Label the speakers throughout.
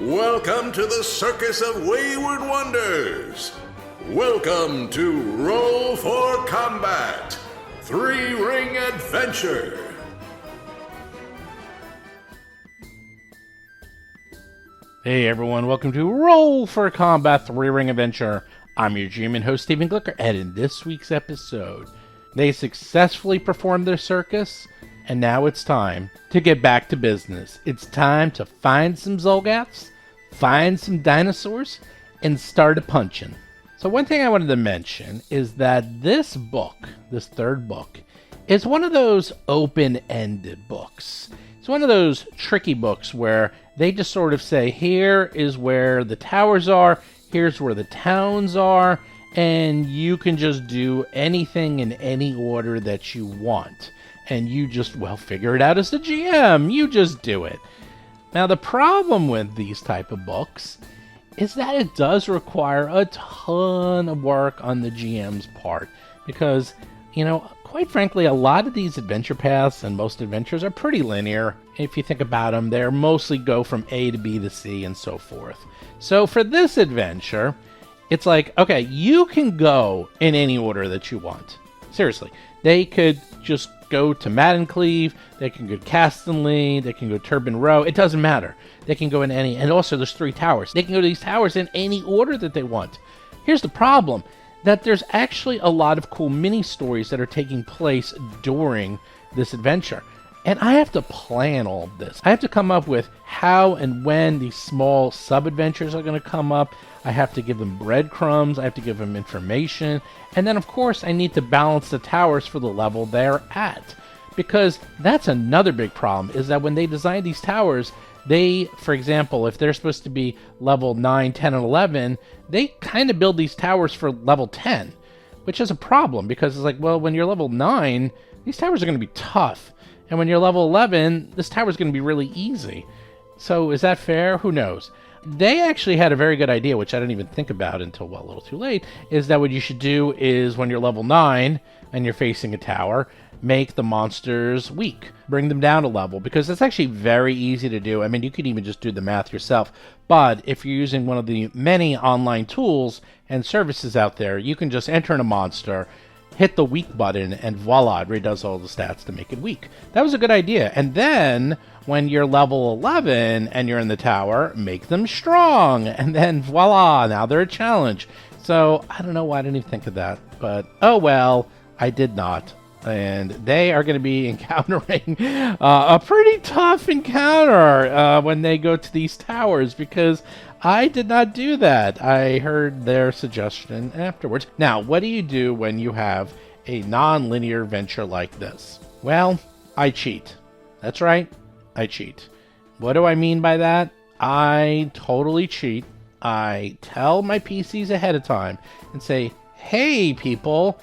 Speaker 1: Welcome to the Circus of Wayward Wonders. Welcome to Roll for Combat, Three-Ring Adventure.
Speaker 2: Hey everyone, welcome to Roll for Combat 3-Ring Adventure. I'm your GM and host, Stephen Glicker, and in this week's episode, they successfully performed their circus, and now it's time to get back to business. It's time to find some Zolgaths, find some dinosaurs, and start a-punching. So one thing I wanted to mention is that this book, this third book, is one of those open-ended books. It's one of those tricky books where they just sort of say, here is where the towers are, here's where the towns are, and you can just do anything in any order that you want. And you just, well, figure it out as the GM. You just do it. Now, the problem with these type of books is that it does require a ton of work on the GM's part. Because, you know, quite frankly, a lot of these adventure paths and most adventures are pretty linear. If you think about them, they mostly go from A to B to C and so forth. So for this adventure, it's like, okay, you can go in any order that you want. Seriously. They could just go to Maddencleave, they can go to Castanley, they can go to Turban Row. It doesn't matter. They can go in any, and also there's 3 towers. They can go to these towers in any order that they want. Here's the problem, that there's actually a lot of cool mini-stories that are taking place during this adventure. And I have to plan all of this. I have to come up with how and when these small sub-adventures are going to come up. I have to give them breadcrumbs. I have to give them information. And then, of course, I need to balance the towers for the level they're at. Because that's another big problem, is that when they design these towers, they, for example, if they're supposed to be level 9, 10, and 11, they kind of build these towers for level 10, which is a problem. Because it's like, well, when you're level 9, these towers are going to be tough. And when you're level 11, this tower is going to be really easy. So is that fair? Who knows? They actually had a very good idea, which I didn't even think about until, well, a little too late, is that what you should do is when you're level 9 and you're facing a tower, make the monsters weak. Bring them down a level, because it's actually very easy to do. I mean, you could even just do the math yourself. But if you're using one of the many online tools and services out there, you can just enter in a monster, hit the weak button, and voila, it redoes all the stats to make it weak. That was a good idea. And then, when you're level 11 and you're in the tower, make them strong. And then voila, now they're a challenge. So, I don't know why I didn't even think of that. But, oh well, I did not. And they are going to be encountering a pretty tough encounter when they go to these towers, because I did not do that. I heard their suggestion afterwards. Now, what do you do when you have a non-linear venture like this? Well, I cheat. That's right, I cheat. What do I mean by that? I totally cheat. I tell my PCs ahead of time and say, hey, people,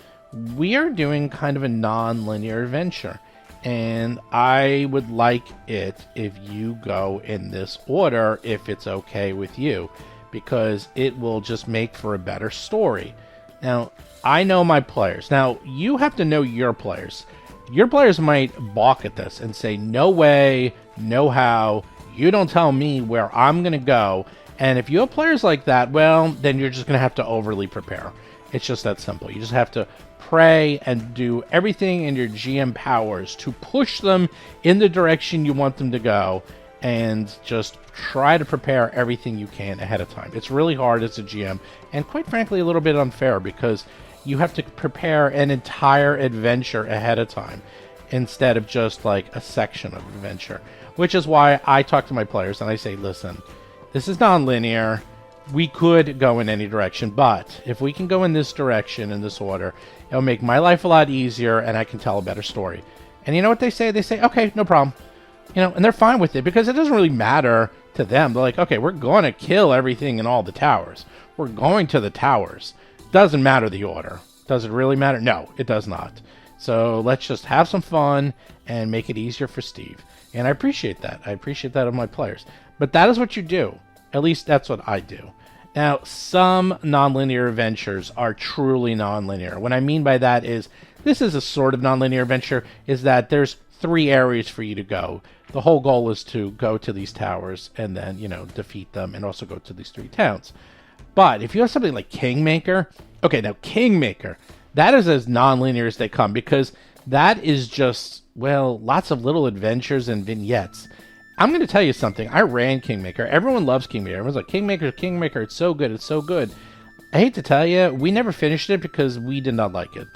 Speaker 2: we are doing kind of a non-linear adventure, and I would like it if you go in this order, if it's okay with you, because it will just make for a better story. Now, I know my players. Now, you have to know your players. Your players might balk at this and say, no way, no how, you don't tell me where I'm going to go. And if you have players like that, well, then you're just going to have to overly prepare. It's just that simple. You just have to pray and do everything in your GM powers to push them in the direction you want them to go, and just try to prepare everything you can ahead of time. It's really hard as a GM, and quite frankly a little bit unfair, because you have to prepare an entire adventure ahead of time instead of just like a section of adventure, which is why I talk to my players and I say, listen, this is non-linear. We could go in any direction, but if we can go in this direction, in this order, it'll make my life a lot easier, and I can tell a better story. And you know what they say? They say, okay, no problem. You know, and they're fine with it, because it doesn't really matter to them. They're like, okay, we're going to kill everything in all the towers. We're going to the towers. Doesn't matter the order. Does it really matter? No, it does not. So let's just have some fun and make it easier for Steve. And I appreciate that. I appreciate that of my players. But that is what you do. At least that's what I do. Now, some nonlinear adventures are truly nonlinear. What I mean by that is this is a sort of non-linear adventure, is that there's 3 areas for you to go. The whole goal is to go to these towers and then, defeat them and also go to these 3 towns. But if you have something like Kingmaker, okay, now Kingmaker, that is as non-linear as they come, because that is just, well, lots of little adventures and vignettes. I'm going to tell you something. I ran Kingmaker. Everyone loves Kingmaker. Everyone's like, Kingmaker, it's so good, it's so good. I hate to tell you, we never finished it because we did not like it.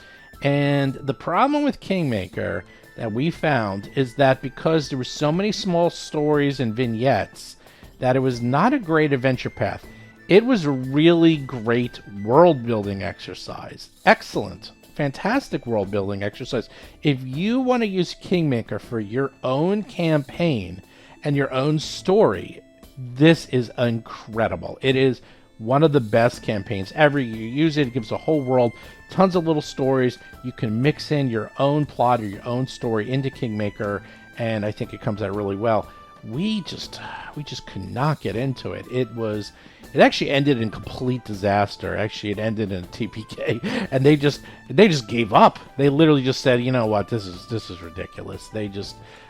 Speaker 2: And the problem with Kingmaker that we found is that because there were so many small stories and vignettes, that it was not a great adventure path. It was a really great world-building exercise. Excellent. Fantastic world-building exercise. If you want to use Kingmaker for your own campaign and your own story, this is incredible. It is one of the best campaigns ever. You use it, it gives a whole world, tons of little stories. You can mix in your own plot or your own story into Kingmaker, and I think it comes out really well. We just could not get into it. It actually ended in complete disaster. Actually, it ended in a TPK, and they just gave up. They literally just said, you know what, this is ridiculous.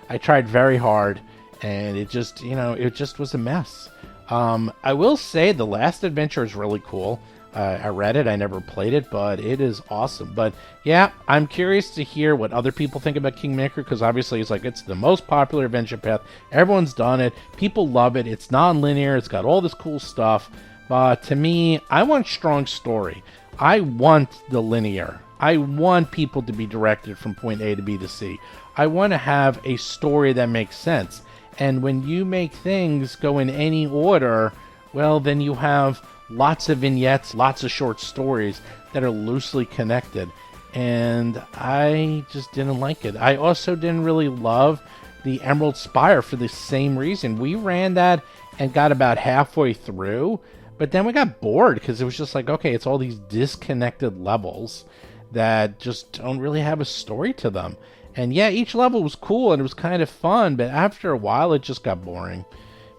Speaker 2: I tried very hard, and it just was a mess. I will say the last adventure is really cool. I read it, I never played it, but it is awesome. But yeah, I'm curious to hear what other people think about Kingmaker, because obviously it's the most popular adventure path. Everyone's done it. People love it. It's non-linear. It's got all this cool stuff. But to me, I want strong story. I want the linear. I want people to be directed from point A to B to C. I want to have a story that makes sense. And when you make things go in any order, well, then you have lots of vignettes, lots of short stories that are loosely connected. And I just didn't like it. I also didn't really love the Emerald Spire for the same reason. We ran that and got about halfway through, but then we got bored because it was just like, okay, it's all these disconnected levels that just don't really have a story to them. And yeah, each level was cool and it was kind of fun, but after a while it just got boring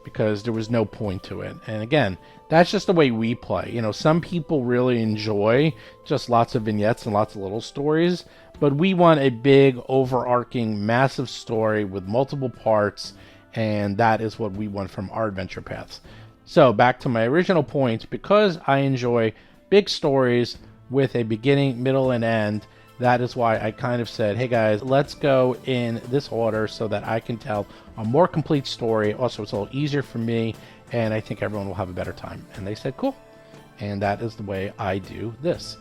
Speaker 2: because there was no point to it. And again, that's just the way we play. Some people really enjoy just lots of vignettes and lots of little stories, but we want a big, overarching, massive story with multiple parts, and that is what we want from our adventure paths. So back to my original point, because I enjoy big stories with a beginning, middle, and end, that is why I kind of said, hey guys, let's go in this order so that I can tell a more complete story. Also, it's a little easier for me, and I think everyone will have a better time. And they said, cool. And that is the way I do this.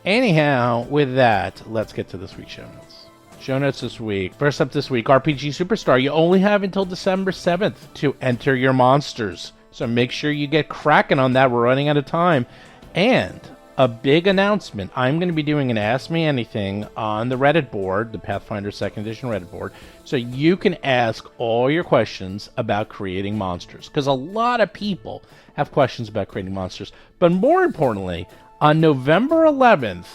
Speaker 2: Anyhow, with that, let's get to this week's show notes. Show notes this week. First up this week, RPG Superstar. You only have until December 7th to enter your monsters. So make sure you get cracking on that. We're running out of time. And a big announcement. I'm going to be doing an Ask Me Anything on the Reddit board, the Pathfinder 2nd Edition Reddit board, so you can ask all your questions about creating monsters. Because a lot of people have questions about creating monsters. But more importantly, on November 11th,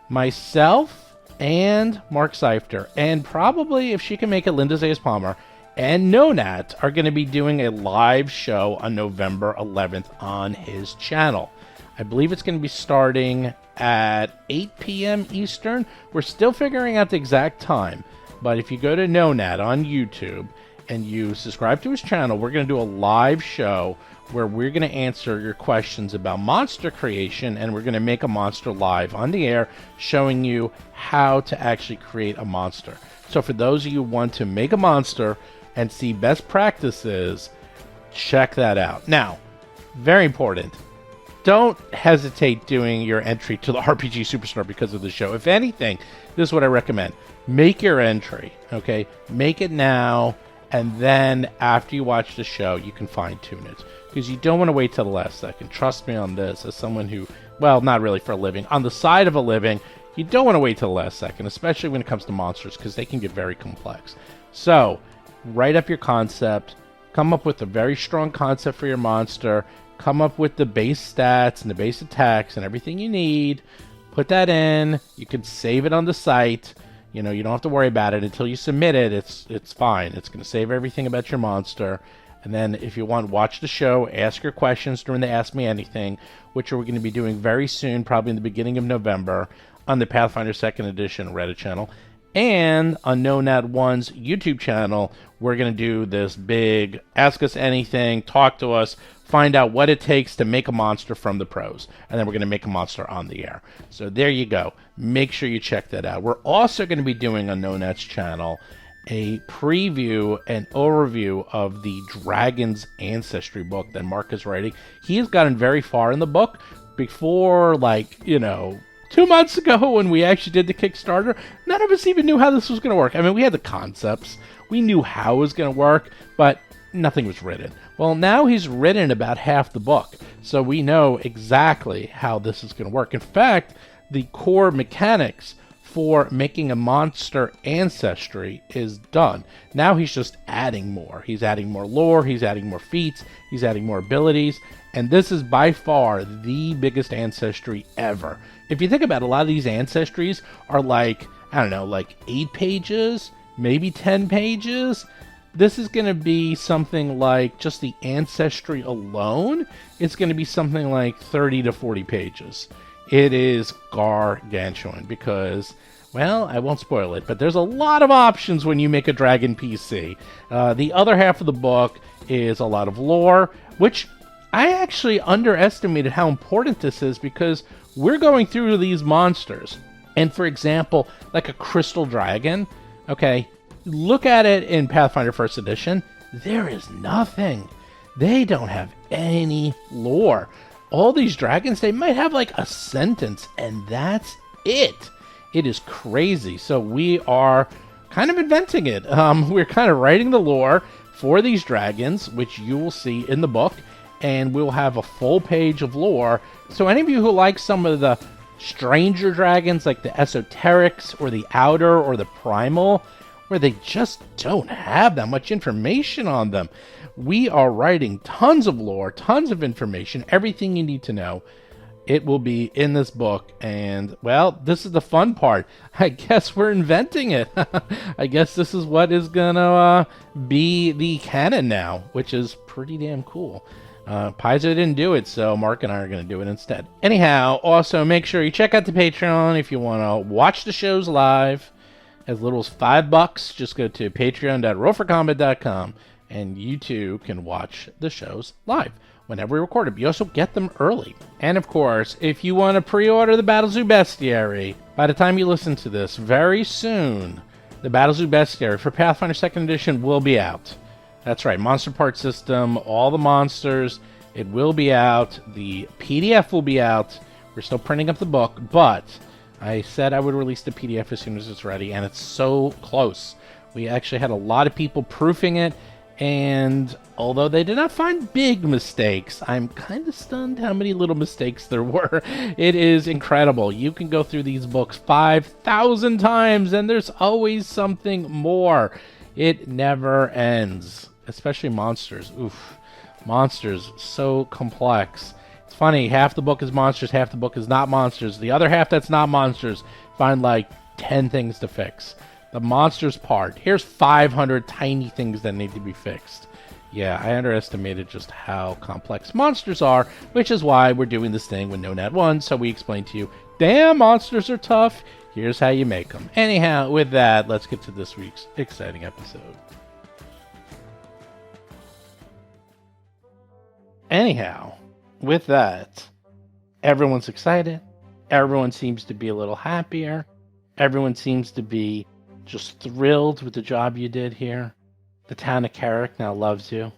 Speaker 2: myself and Mark Seifter, and probably, if she can make it, Linda Zayas-Palmer, and Nonat are going to be doing a live show on November 11th on his channel. I believe it's going to be starting at 8 p.m. Eastern. We're still figuring out the exact time, but if you go to Nonat on YouTube and you subscribe to his channel, we're going to do a live show where we're going to answer your questions about monster creation, and we're going to make a monster live on the air, showing you how to actually create a monster. So for those of you who want to make a monster and see best practices, check that out. Now, very important, don't hesitate doing your entry to the RPG Superstar because of the show. If anything, this is what I recommend. Make your entry, okay? Make it now, and then after you watch the show, you can fine-tune it. Because you don't want to wait till the last second. Trust me on this, as someone who, well, not really for a living, on the side of a living, you don't want to wait till the last second, especially when it comes to monsters, because they can get very complex. So, write up your concept, come up with a very strong concept for your monster, come up with the base stats and the base attacks and everything you need, put that in, you can save it on the site, you don't have to worry about it until you submit it, it's fine, it's going to save everything about your monster, and then if you want, watch the show, ask your questions during the Ask Me Anything, which we're going to be doing very soon, probably in the beginning of November. on the Pathfinder 2nd Edition Reddit channel and on No Nat 1's YouTube channel. We're going to do this big Ask Us Anything, talk to us, find out what it takes to make a monster from the pros, and then we're going to make a monster on the air. So there you go. Make sure you check that out. We're also going to be doing on No Nat's channel a preview and overview of the Dragon's Ancestry book that Mark is writing. He has gotten very far in the book. Before, 2 months ago when we actually did the Kickstarter, none of us even knew how this was going to work. I mean, we had the concepts. We knew how it was going to work, but nothing was written. Well, now he's written about half the book, so we know exactly how this is going to work. In fact, the core mechanics for making a monster ancestry is done. Now he's just adding more. He's adding more lore, he's adding more feats, he's adding more abilities, and this is by far the biggest ancestry ever. If you think about it, a lot of these ancestries are 8 pages, maybe 10 pages. This is going to be something like just the ancestry alone. It's going to be something like 30 to 40 pages. It is gargantuan because, well, I won't spoil it, but there's a lot of options when you make a dragon PC. The other half of the book is a lot of lore, which I actually underestimated how important this is because we're going through these monsters. And for example, like a crystal dragon, okay, look at it in Pathfinder 1st Edition. There is nothing. They don't have any lore. All these dragons, they might have a sentence, and that's it. It is crazy. So we are kind of inventing it. We're kind of writing the lore for these dragons, which you will see in the book, and we'll have a full page of lore. So any of you who like some of the stranger dragons, like the esoterics or the outer or the primal, where they just don't have that much information on them, we are writing tons of lore, tons of information, everything you need to know. It will be in this book, and, well, this is the fun part. I guess we're inventing it. I guess this is what is gonna be the canon now, which is pretty damn cool. Paizo didn't do it, so Mark and I are going to do it instead. Anyhow, also make sure you check out the Patreon if you want to watch the shows live. As little as $5, just go to patreon.rollforcombat.com, and you too can watch the shows live whenever we record them. You also get them early. And of course, if you want to pre-order the Battlezoo Bestiary, by the time you listen to this, very soon, the Battlezoo Bestiary for Pathfinder 2nd Edition will be out. That's right, monster part system, all the monsters, it will be out. The PDF will be out. We're still printing up the book, but I said I would release the PDF as soon as it's ready, and it's so close. We actually had a lot of people proofing it, and although they did not find big mistakes, I'm kind of stunned how many little mistakes there were. It is incredible. You can go through these books 5,000 times, and there's always something more. It never ends, especially monsters. Oof, monsters, so complex. It's funny, half the book is monsters, half the book is not monsters. The other half that's not monsters, find 10 things to fix. The monsters part, here's 500 tiny things that need to be fixed. Yeah, I underestimated just how complex monsters are, which is why we're doing this thing with No Nat 1, so we explain to you, damn, monsters are tough. Here's how you make them. Anyhow, with that, let's get to this week's exciting episode. Anyhow, with that, everyone's excited. Everyone seems to be a little happier. Everyone seems to be just thrilled with the job you did here. The town of Carrick now loves you.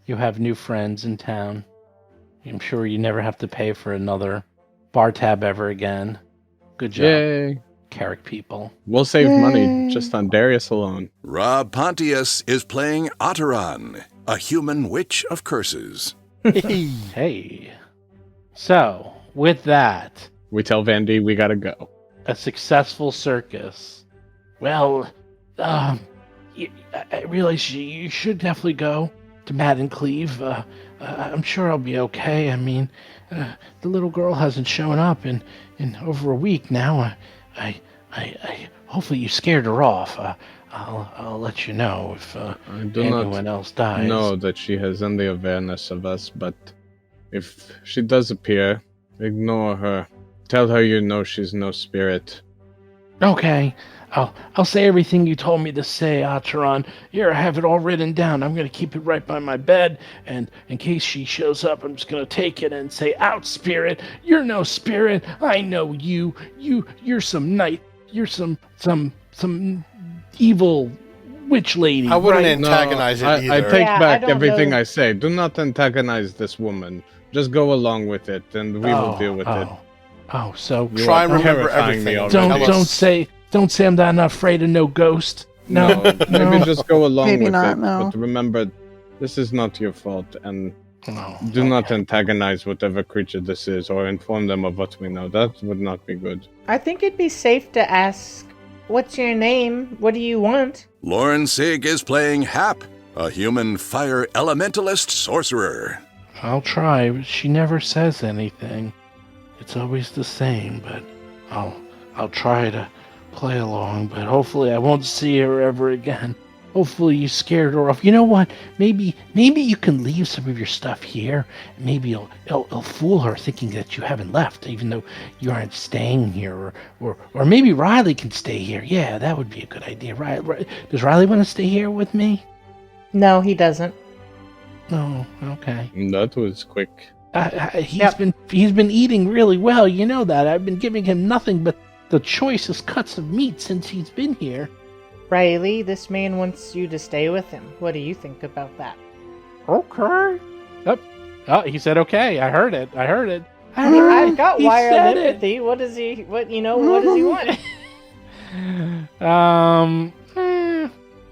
Speaker 2: You have new friends in town. I'm sure you never have to pay for another bar tab ever again. Good job,
Speaker 3: Yay.
Speaker 2: Carrick people.
Speaker 3: We'll save money just on Darius alone.
Speaker 1: Rob Pontius is playing Otteron, a human witch of curses.
Speaker 2: Hey. So, with that,
Speaker 3: We tell Vandy we gotta go.
Speaker 2: a successful circus. Well, I realize you should definitely go to Matt and Cleve. I'm sure I'll be okay. I mean, the little girl hasn't shown up in over a week now. I hopefully you scared her off. I'll let you know if
Speaker 3: I do
Speaker 2: anyone
Speaker 3: not
Speaker 2: else dies.
Speaker 3: know that she has any awareness of us, but if she does appear, ignore her Tell her you know she's no spirit.
Speaker 2: Okay. I'll say everything you told me to say, Acheron. Here, I have it all written down. I'm going to keep it right by my bed, and in case she shows up, I'm just going to take it and say, out, spirit. You're no spirit. I know you. You're some knight. You're some evil witch lady.
Speaker 4: I wouldn't
Speaker 2: right?
Speaker 4: antagonize it either.
Speaker 3: I take
Speaker 5: Yeah,
Speaker 3: back
Speaker 5: I don't
Speaker 3: everything
Speaker 5: know.
Speaker 3: I say. Do not antagonize this woman. Just go along with it, and we will deal with it.
Speaker 2: Oh, so
Speaker 3: You
Speaker 4: Try
Speaker 3: are
Speaker 4: and remember
Speaker 3: terrifying me
Speaker 4: everything.
Speaker 3: already.
Speaker 2: don't say I'm not afraid of no ghost.
Speaker 3: No, maybe just go along
Speaker 6: Maybe
Speaker 3: with
Speaker 6: not,
Speaker 3: it.
Speaker 6: no.
Speaker 3: But remember, this is not your fault, and
Speaker 2: Oh,
Speaker 3: do not antagonize whatever creature this is, or inform them of what we know. That would not be good.
Speaker 5: I think it'd be safe to ask, what's your name? What do you want?
Speaker 1: Lauren Sig is playing Hap, a human fire elementalist sorcerer.
Speaker 2: I'll try, but she never says anything. It's always the same, but I'll try to play along, but hopefully I won't see her ever again. Hopefully you scared her off. You know what? Maybe you can leave some of your stuff here. Maybe it'll fool her thinking that you haven't left, even though you aren't staying here. Or maybe Riley can stay here. Yeah, that would be a good idea. Does Riley want to stay here with me?
Speaker 5: No, he doesn't.
Speaker 2: No, okay.
Speaker 3: That was quick.
Speaker 2: He's been eating really well. You know that. I've been giving him nothing but the choicest cuts of meat since he's been here.
Speaker 5: Riley, this man wants you to stay with him. What do you think about that?
Speaker 2: Okay. Oh, he said okay. I heard it.
Speaker 5: I've got
Speaker 2: He
Speaker 5: wired
Speaker 2: said it.
Speaker 5: empathy. What does he want?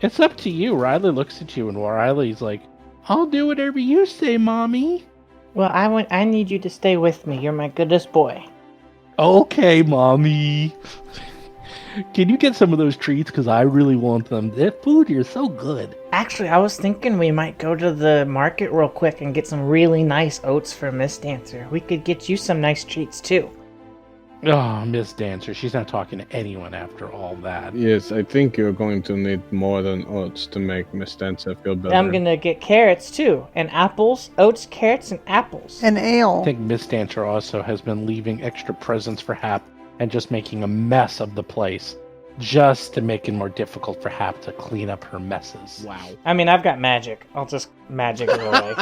Speaker 2: It's up to you. Riley looks at you, and Riley's like, "I'll do whatever you say, Mommy."
Speaker 5: Well, I need you to stay with me. You're my goodest boy.
Speaker 2: Okay, Mommy. Can you get some of those treats? Because I really want them. That food here is so good.
Speaker 5: Actually, I was thinking we might go to the market real quick and get some really nice oats for Miss Dancer. We could get you some nice treats too.
Speaker 2: Oh, Miss Dancer. She's not talking to anyone after all that.
Speaker 3: Yes, I think you're going to need more than oats to make Miss Dancer feel better.
Speaker 5: I'm gonna get carrots too, and apples, oats, carrots, and apples.
Speaker 6: An ale.
Speaker 2: I think Miss Dancer also has been leaving extra presents for Hap and just making a mess of the place, just to make it more difficult for Hap to clean up her messes.
Speaker 3: Wow.
Speaker 5: I mean, I've got magic. I'll just magic it away.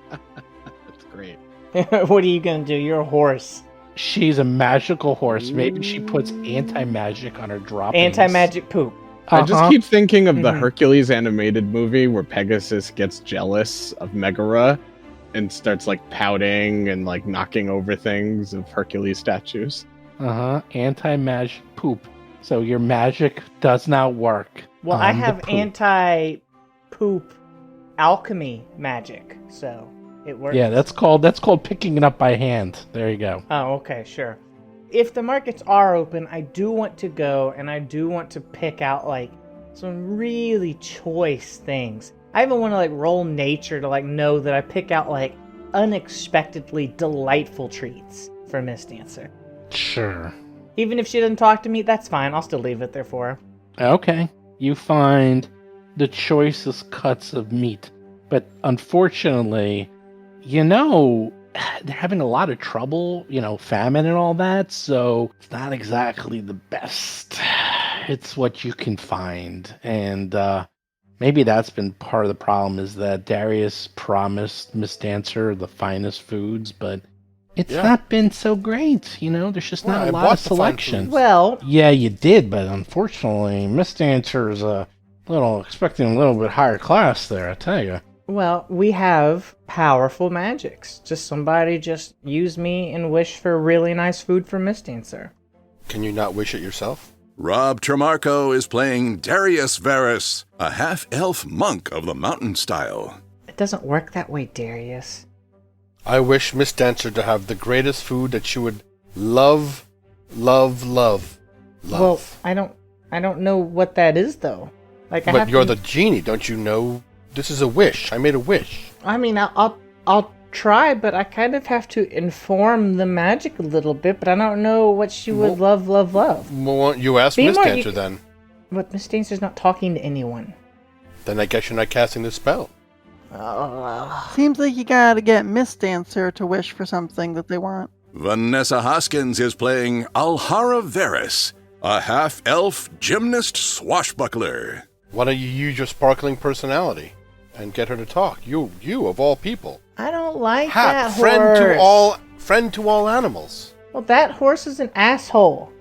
Speaker 3: That's great.
Speaker 5: What are you gonna do? You're a horse.
Speaker 2: She's a magical horse. Maybe she puts anti-magic on her droppings.
Speaker 5: Anti-magic poop.
Speaker 3: I just keep thinking of the
Speaker 5: Mhm.
Speaker 3: Hercules animated movie where Pegasus gets jealous of Megara and starts like pouting and like knocking over things of Hercules statues.
Speaker 2: Anti-magic poop. So your magic does not work.
Speaker 5: Well, I
Speaker 2: on the
Speaker 5: have
Speaker 2: poop.
Speaker 5: anti-poop alchemy magic, so it works.
Speaker 2: Yeah, that's called picking it up by hand. There you go.
Speaker 5: Oh, okay, sure. If the markets are open, I do want to go, and I do want to pick out, like, some really choice things. I even want to, like, roll nature to, like, know that I pick out, like, unexpectedly delightful treats for Miss Dancer.
Speaker 2: Sure.
Speaker 5: Even if she doesn't talk to me, that's fine. I'll still leave it there for her.
Speaker 2: Okay. You find the choicest cuts of meat. But unfortunately, they're having a lot of trouble, famine and all that, so it's not exactly the best. It's what you can find. And maybe that's been part of the problem, is that Darius promised Miss Dancer the finest foods, but it's not been so great. There's just not a lot of selection.
Speaker 5: Well,
Speaker 2: Yeah, you did, but unfortunately, Miss Dancer's expecting a little bit higher class there, I tell you.
Speaker 5: we have powerful magics. Somebody use me and wish for really nice food for Miss Dancer.
Speaker 4: Can you not wish it yourself?
Speaker 1: Rob Tremarco is playing Darius Varus, a half-elf monk of the mountain style.
Speaker 5: It doesn't work that way, Darius.
Speaker 4: I wish Miss Dancer to have the greatest food that she would love, love, love, love.
Speaker 5: Well, I don't know what that is though.
Speaker 4: But you're the genie, don't you know? This is a wish. I made a wish.
Speaker 5: I mean, I'll try, but I kind of have to inform the magic a little bit. But I don't know what she would love.
Speaker 4: Well, why don't you ask Miss
Speaker 5: Beemar,
Speaker 4: Dancer then?
Speaker 5: But Miss Dancer's not talking to anyone.
Speaker 4: Then I guess you're not casting the spell.
Speaker 6: Seems like you gotta get Miss Dancer to wish for something that they want.
Speaker 1: Vanessa Hoskins is playing Alhara Varys, a half-elf gymnast swashbuckler.
Speaker 4: Why don't you use your sparkling personality and get her to talk? You of all people.
Speaker 5: I don't like
Speaker 4: Hap,
Speaker 5: that horse.
Speaker 4: friend to all animals.
Speaker 5: Well, that horse is an asshole.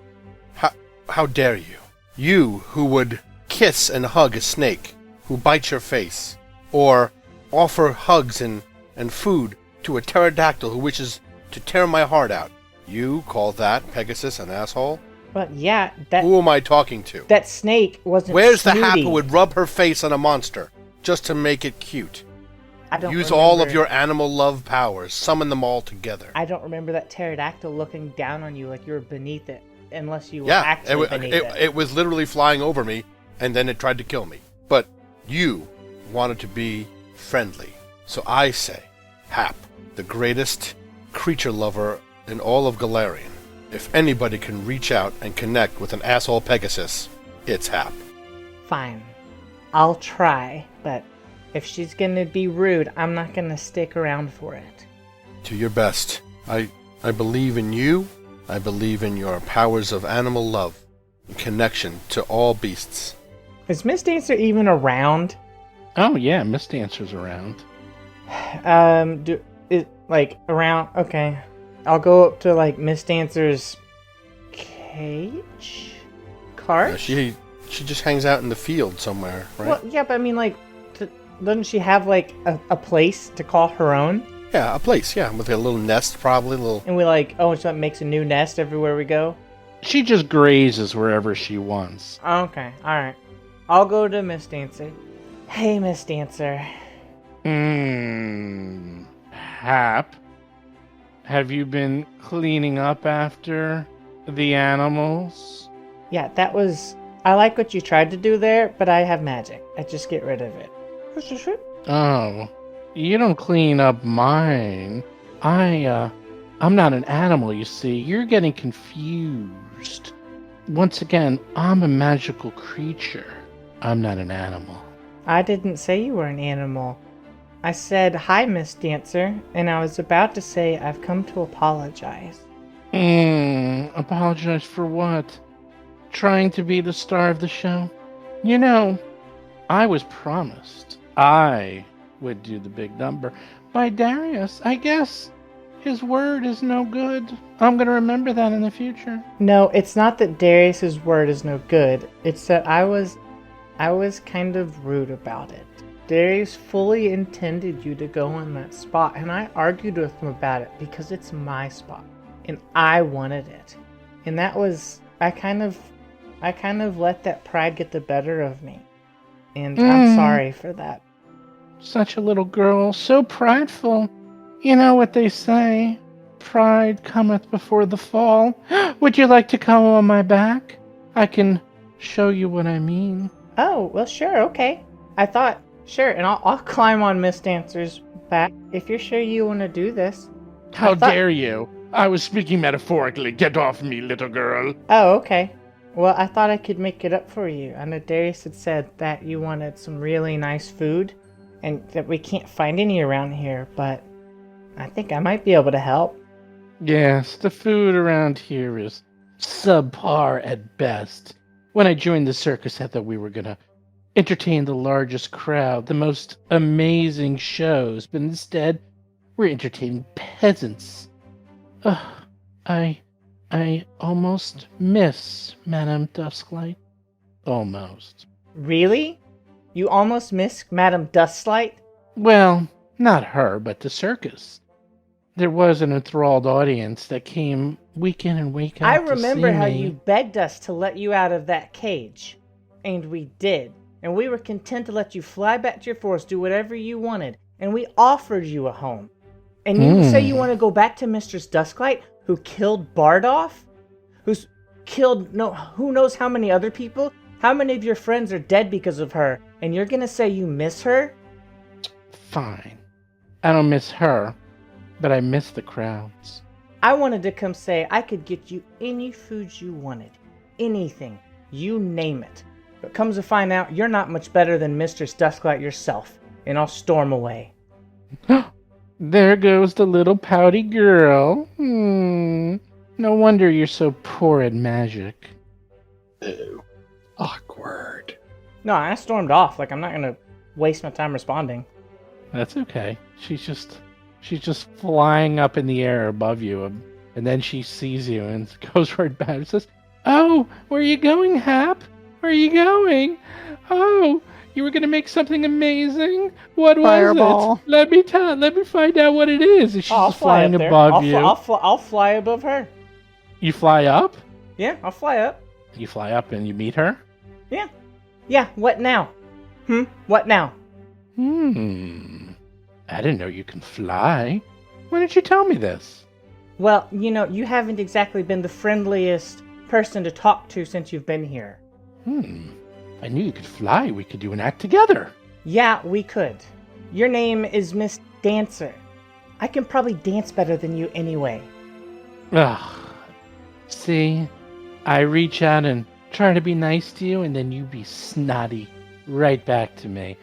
Speaker 4: How dare you? You who would kiss and hug a snake who bites your face, or offer hugs and food to a pterodactyl who wishes to tear my heart out. You call that, Pegasus, an asshole?
Speaker 5: But yeah, that...
Speaker 4: Who am I talking to?
Speaker 5: That snake wasn't
Speaker 4: Where's
Speaker 5: snooty.
Speaker 4: the Hap who would rub her face on a monster just to make it cute?
Speaker 5: I don't
Speaker 4: Use
Speaker 5: remember.
Speaker 4: all of your animal love powers. Summon them all together.
Speaker 5: I don't remember that pterodactyl looking down on you like you were beneath it, unless you were actually beneath it.
Speaker 4: It was literally flying over me, and then it tried to kill me. But you wanted to be friendly. So I say, Hap, the greatest creature lover in all of Galarian. If anybody can reach out and connect with an asshole Pegasus, it's Hap.
Speaker 5: Fine. I'll try, but if she's gonna be rude, I'm not gonna stick around for it.
Speaker 4: To your best. I believe in you. I believe in your powers of animal love and connection to all beasts.
Speaker 5: Is Miss Dancer even around?
Speaker 2: Oh yeah, Miss Dancer's around.
Speaker 5: Around? Okay. I'll go up to, Miss Dancer's cage? Cart?
Speaker 4: Yeah, she just hangs out in the field somewhere, right?
Speaker 5: Well, yeah, but I mean, doesn't she have, a place to call her own?
Speaker 4: Yeah, a place, yeah, with a little nest, probably,
Speaker 5: And she makes a new nest everywhere we go?
Speaker 2: She just grazes wherever she wants.
Speaker 5: Okay, alright. I'll go to Miss Dancer. Hey, Miss Dancer.
Speaker 2: Hap, have you been cleaning up after the animals?
Speaker 5: Yeah, I like what you tried to do there, but I have magic. I just get rid of it.
Speaker 2: Oh, you don't clean up mine. I'm not an animal, you see. You're getting confused. Once again, I'm a magical creature. I'm not an animal.
Speaker 5: I didn't say you were an animal. I said, hi, Miss Dancer, and I was about to say I've come to apologize.
Speaker 2: Apologize for what? Trying to be the star of the show? You know, I was promised I would do the big number by Darius. I guess his word is no good. I'm going to remember that in the future.
Speaker 5: No, it's not that Darius's word is no good. It's that I was kind of rude about it. Darius fully intended you to go in that spot, and I argued with him about it because it's my spot, and I wanted it. And that was, I kind of let that pride get the better of me. And I'm sorry for that.
Speaker 2: Such a little girl, so prideful. You know what they say, pride cometh before the fall. Would you like to come on my back? I can show you what I mean.
Speaker 5: Oh, well, sure, okay. I thought, sure, and I'll climb on Miss Dancer's back if you're sure you want to do this.
Speaker 2: How dare you? I was speaking metaphorically. Get off me, little girl.
Speaker 5: Oh, okay. Well, I thought I could make it up for you. I know Darius had said that you wanted some really nice food, and that we can't find any around here, but I think I might be able to help.
Speaker 2: Yes, the food around here is subpar at best. When I joined the circus, I thought we were gonna entertain the largest crowd, the most amazing shows, but instead, we're entertaining peasants. I almost miss Madame Dusklight. Almost.
Speaker 5: Really? You almost missed Madame Dustlight?
Speaker 2: Well, not her, but the circus. There was an enthralled audience that came week in and week out.
Speaker 5: I remember how
Speaker 2: me.
Speaker 5: you begged us to let you out of that cage. And we did. And we were content to let you fly back to your forest, do whatever you wanted. And we offered you a home. And you say you want to go back to Mistress Dusklight, who killed Bardoff? Who's killed who knows how many other people? How many of your friends are dead because of her? And you're going to say you miss her?
Speaker 2: Fine. I don't miss her, but I miss the crowds.
Speaker 5: I wanted to come say I could get you any food you wanted. Anything. You name it. But comes to find out, you're not much better than Mistress Dusklight yourself. And I'll storm away.
Speaker 2: There goes the little pouty girl. No wonder you're so poor at magic.
Speaker 3: Ew. Awkward.
Speaker 5: No, I stormed off. Like, I'm not gonna waste my time responding.
Speaker 2: That's okay. She's just flying up in the air above you, and then she sees you and goes right back and says, "Oh, where are you going, Hap? Where are you going? Oh, you were gonna make something amazing. What was
Speaker 6: Fireball.
Speaker 2: it? Let me find out what it is." And she's
Speaker 5: I'll
Speaker 2: just
Speaker 5: fly
Speaker 2: flying
Speaker 5: up there.
Speaker 2: above you.
Speaker 5: I'll fly above her.
Speaker 2: You fly up.
Speaker 5: Yeah, I'll fly up.
Speaker 2: You fly up and you meet her.
Speaker 5: Yeah. Yeah, what now? What now?
Speaker 2: I didn't know you can fly. Why didn't you tell me this?
Speaker 5: Well, you haven't exactly been the friendliest person to talk to since you've been here.
Speaker 2: I knew you could fly. We could do an act together.
Speaker 5: Yeah, we could. Your name is Miss Dancer. I can probably dance better than you anyway.
Speaker 2: Ugh. See, I reach out and try to be nice to you, and then you be snotty right back to me.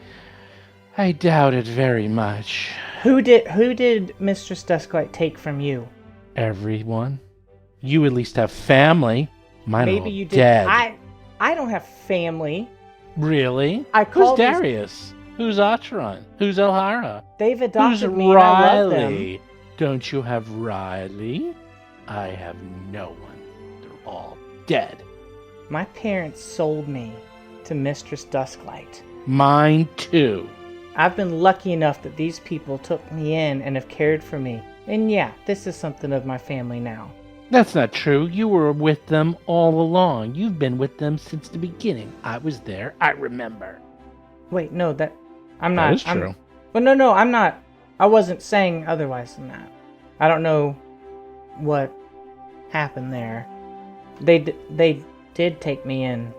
Speaker 2: I doubt it very much.
Speaker 5: Who did Mistress Dusklight take from you?
Speaker 2: Everyone. You at least have family. Mine are
Speaker 5: Maybe
Speaker 2: all
Speaker 5: you did.
Speaker 2: dead.
Speaker 5: I don't have family.
Speaker 2: Really?
Speaker 5: I
Speaker 2: Who's
Speaker 5: called these-
Speaker 2: Darius? Who's Atron? Who's Elhara?
Speaker 5: They've
Speaker 2: Who's
Speaker 5: adopted me and I love them.
Speaker 2: Riley? Don't you have Riley? I have no one. They're all dead.
Speaker 5: My parents sold me to Mistress Dusklight.
Speaker 2: Mine too.
Speaker 5: I've been lucky enough that these people took me in and have cared for me. And yeah, this is something of my family now.
Speaker 2: That's not true. You were with them all along. You've been with them since the beginning. I was there. I remember.
Speaker 5: Wait, no, I'm not.
Speaker 2: That is true.
Speaker 5: But no, I'm not. I wasn't saying otherwise than that. I don't know what happened there. They did take me in.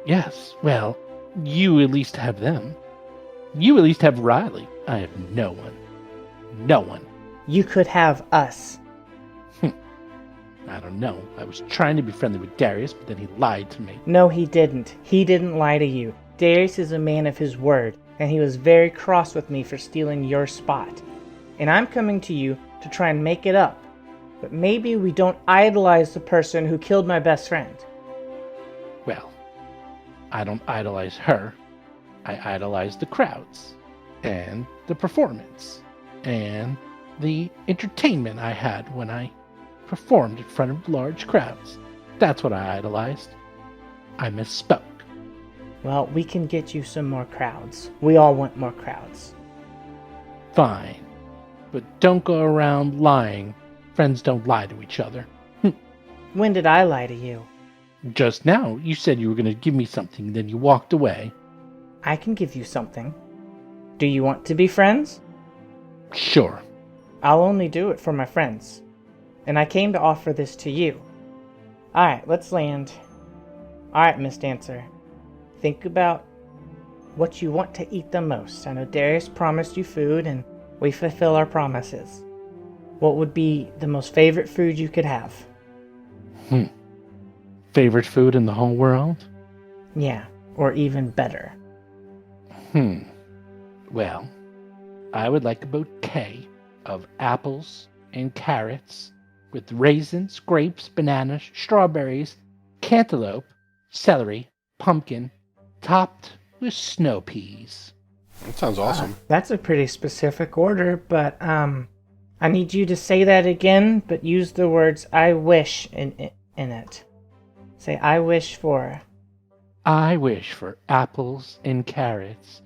Speaker 2: Yes, well, you at least have them. You at least have Riley. I have no one. No one.
Speaker 5: You could have us.
Speaker 2: I don't know. I was trying to be friendly with Darius, but then he lied to me.
Speaker 5: No, he didn't. He didn't lie to you. Darius is a man of his word, and he was very cross with me for stealing your spot. And I'm coming to you to try and make it up. But maybe we don't idolize the person who killed my best friend.
Speaker 2: Well, I don't idolize her. I idolize the crowds, and the performance, and the entertainment I had when I performed in front of large crowds. That's what I idolized. I misspoke.
Speaker 5: Well, we can get you some more crowds. We all want more crowds.
Speaker 2: Fine. But don't go around lying. Friends don't lie to each other.
Speaker 5: When did I lie to you?
Speaker 2: Just now, you said you were going to give me something, then you walked away.
Speaker 5: I can give you something. Do you want to be friends?
Speaker 2: Sure.
Speaker 5: I'll only do it for my friends. And I came to offer this to you. Alright, let's land. Alright, Miss Dancer. Think about what you want to eat the most. I know Darius promised you food, and we fulfill our promises. What would be the most favorite food you could have?
Speaker 2: Favorite food in the whole world?
Speaker 5: Yeah, or even better.
Speaker 2: Well, I would like a bouquet of apples and carrots with raisins, grapes, bananas, strawberries, cantaloupe, celery, pumpkin, topped with snow peas.
Speaker 4: That sounds awesome.
Speaker 5: That's a pretty specific order, but I need you to say that again, but use the words "I wish" in it. Say "I wish for."
Speaker 2: I wish for apples and carrots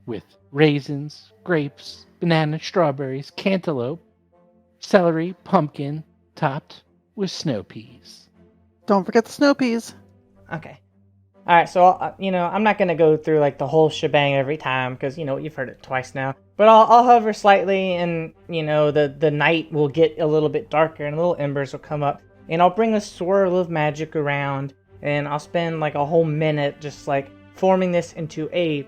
Speaker 2: with raisins, grapes, bananas, strawberries, cantaloupe, celery, pumpkin, topped with snow peas.
Speaker 6: Don't forget the snow peas.
Speaker 5: Okay. All right. So I'm not gonna go through like the whole shebang every time because you've heard it twice now. But I'll hover slightly, and the night will get a little bit darker, and little embers will come up, and I'll bring a swirl of magic around. And I'll spend like a whole minute just like forming this into a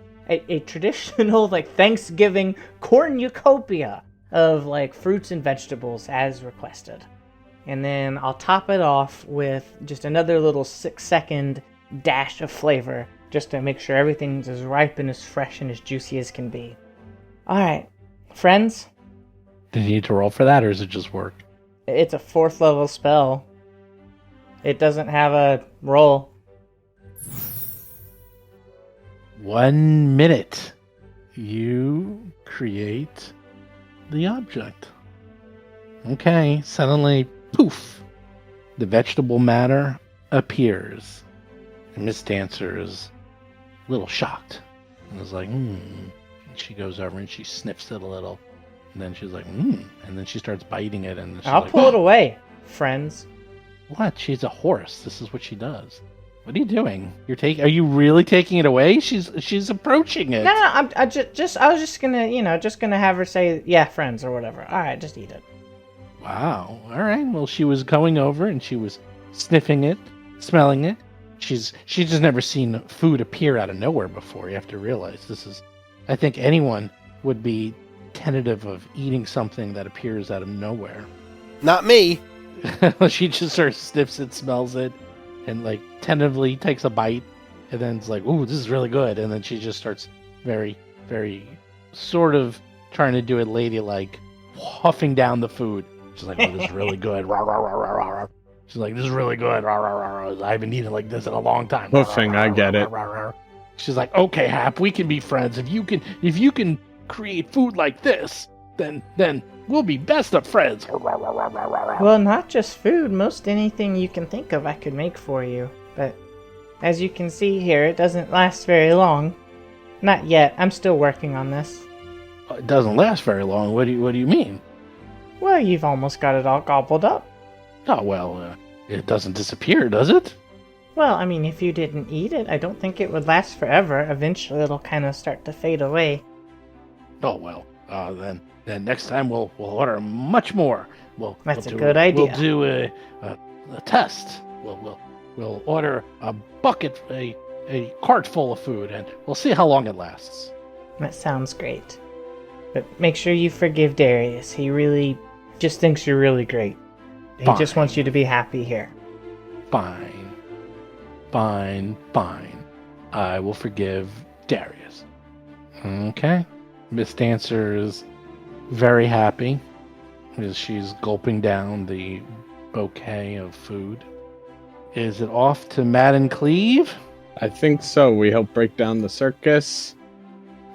Speaker 5: traditional like Thanksgiving cornucopia of like fruits and vegetables as requested. And then I'll top it off with just another little 6-second dash of flavor just to make sure everything's as ripe and as fresh and as juicy as can be. Alright, friends,
Speaker 2: Did you need to roll for that, or does it just work?
Speaker 5: It's a 4th level spell. It doesn't have a roll.
Speaker 2: 1 minute. You create the object. Okay, suddenly, poof, the vegetable matter appears. And Miss Dancer is a little shocked. And is like, And she goes over and she sniffs it a little. And then she's like, And then she starts biting it. And she's
Speaker 5: I'll
Speaker 2: like,
Speaker 5: pull it away, friends.
Speaker 2: What? She's a horse. This is what she does. What are you doing? Are you really taking it away? She's approaching it.
Speaker 5: No, I was just gonna have her say, yeah, friends or whatever. All right, just eat it.
Speaker 2: Wow. All right. Well, she was going over and she was sniffing it, smelling it. She's just never seen food appear out of nowhere before. You have to realize this is. I think anyone would be tentative of eating something that appears out of nowhere.
Speaker 4: Not me.
Speaker 2: She just sort of sniffs it, smells it, and like tentatively takes a bite, and then it's like, "Ooh, this is really good." And then she just starts very, very sort of trying to do it ladylike, huffing down the food. She's like, "Oh, this is really good." Rah, rah, rah, rah, rah. She's like, "This is really good." Rah, rah, rah, rah. I haven't eaten like this in a long time.
Speaker 3: Huffing, I get it.
Speaker 2: Rah, rah, rah. She's like, "Okay, Hap, we can be friends. If you can create food like this, then we'll be best of friends."
Speaker 5: Well, not just food. Most anything you can think of I could make for you. But as you can see here, it doesn't last very long. Not yet. I'm still working on this.
Speaker 2: It doesn't last very long. What do you mean?
Speaker 5: Well, you've almost got it all gobbled up.
Speaker 2: Oh, well, it doesn't disappear, does it?
Speaker 5: Well, I mean, if you didn't eat it, I don't think it would last forever. Eventually, it'll kind of start to fade away.
Speaker 2: Oh, well, then next time we'll order much more.
Speaker 5: That's a good idea.
Speaker 2: We'll do a test. We'll order a bucket, a cart full of food, and we'll see how long it lasts.
Speaker 5: That sounds great. But make sure you forgive Darius. He really just thinks you're really great. He just wants you to be happy here.
Speaker 2: Fine. I will forgive Darius. Okay. Miss Dancer's very happy as she's gulping down the bouquet of food. Is it off to Matt and Cleve?
Speaker 3: I think so. We help break down the circus.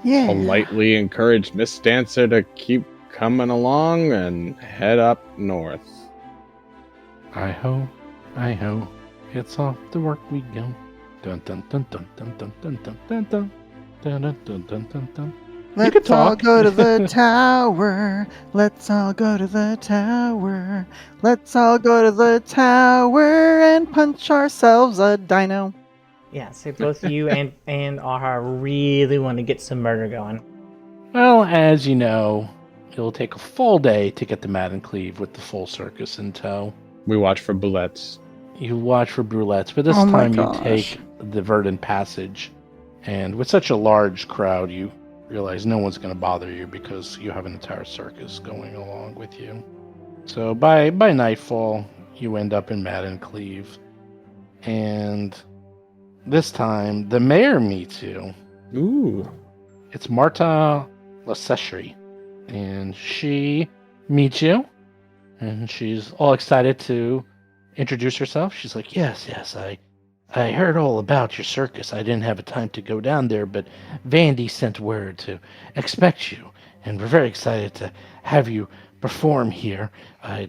Speaker 6: Yeah.
Speaker 3: Politely encourage Miss Dancer to keep coming along and head up north.
Speaker 2: I ho. It's off to work we go. Dun dun dun dun dun dun dun dun dun dun dun dun dun dun dun dun.
Speaker 6: Let's all go to the tower. Let's all go to the tower. Let's all go to the tower and punch ourselves a dino.
Speaker 5: Yeah, so both you and Aha really want to get some murder going.
Speaker 2: Well, as you know, it'll take a full day to get to Matt and Cleve with the full circus in tow.
Speaker 3: We watch for bullets.
Speaker 2: You watch for brulettes, but this time you take the Verdant Passage. And with such a large crowd, you realize no one's going to bother you because you have an entire circus going along with you. So by nightfall, you end up in Matt and Cleve. And this time, the mayor meets you.
Speaker 3: Ooh.
Speaker 2: It's Marta Lassechery. And she meets you. And she's all excited to introduce herself. She's like, yes, I heard all about your circus. I didn't have a time to go down there, but Vandy sent word to expect you, and we're very excited to have you perform here. I'm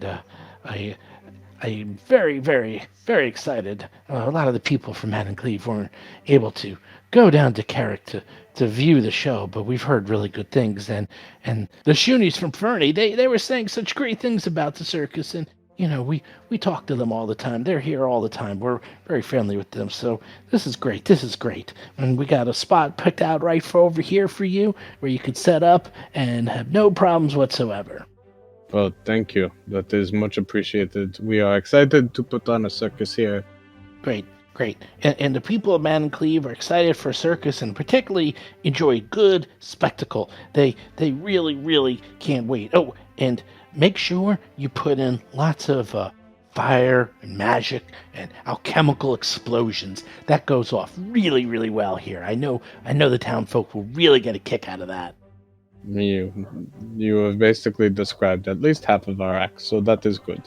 Speaker 2: very, very, very excited. A lot of the people from Matt and Cleve weren't able to go down to Carrick to view the show, but we've heard really good things. And the Shoonies from Fernie, they were saying such great things about the circus, and we talk to them all the time. They're here all the time. We're very friendly with them. So this is great. And we got a spot picked out right over here for you where you could set up and have no problems whatsoever.
Speaker 3: Well, thank you. That is much appreciated. We are excited to put on a circus here.
Speaker 2: Great. And the people of Man and Cleve are excited for a circus and particularly enjoy good spectacle. They really, really can't wait. Oh, and make sure you put in lots of fire and magic and alchemical explosions. That goes off really, really well here. I know the town folk will really get a kick out of that.
Speaker 3: You have basically described at least half of our acts, so that is good.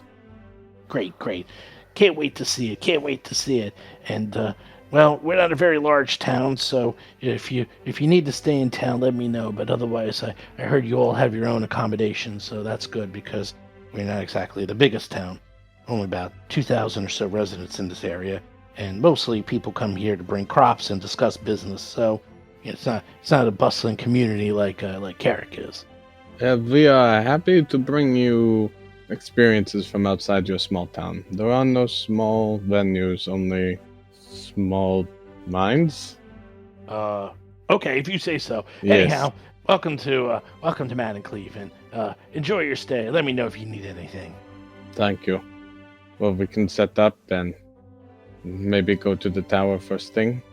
Speaker 2: Great, great. Can't wait to see it. Can't wait to see it. And well, we're not a very large town, so if you need to stay in town, let me know. But otherwise, I heard you all have your own accommodations, so that's good because we're not exactly the biggest town. Only about 2,000 or so residents in this area, and mostly people come here to bring crops and discuss business. So it's not a bustling community like Carrick is.
Speaker 3: We are happy to bring you experiences from outside your small town. There are no small venues, only small minds.
Speaker 2: Okay, if you say so.
Speaker 3: Yes.
Speaker 2: Anyhow, welcome to Madden Cleve, and enjoy your stay. Let me know if you need anything.
Speaker 3: Thank you. Well, we can set up and maybe go to the tower first thing.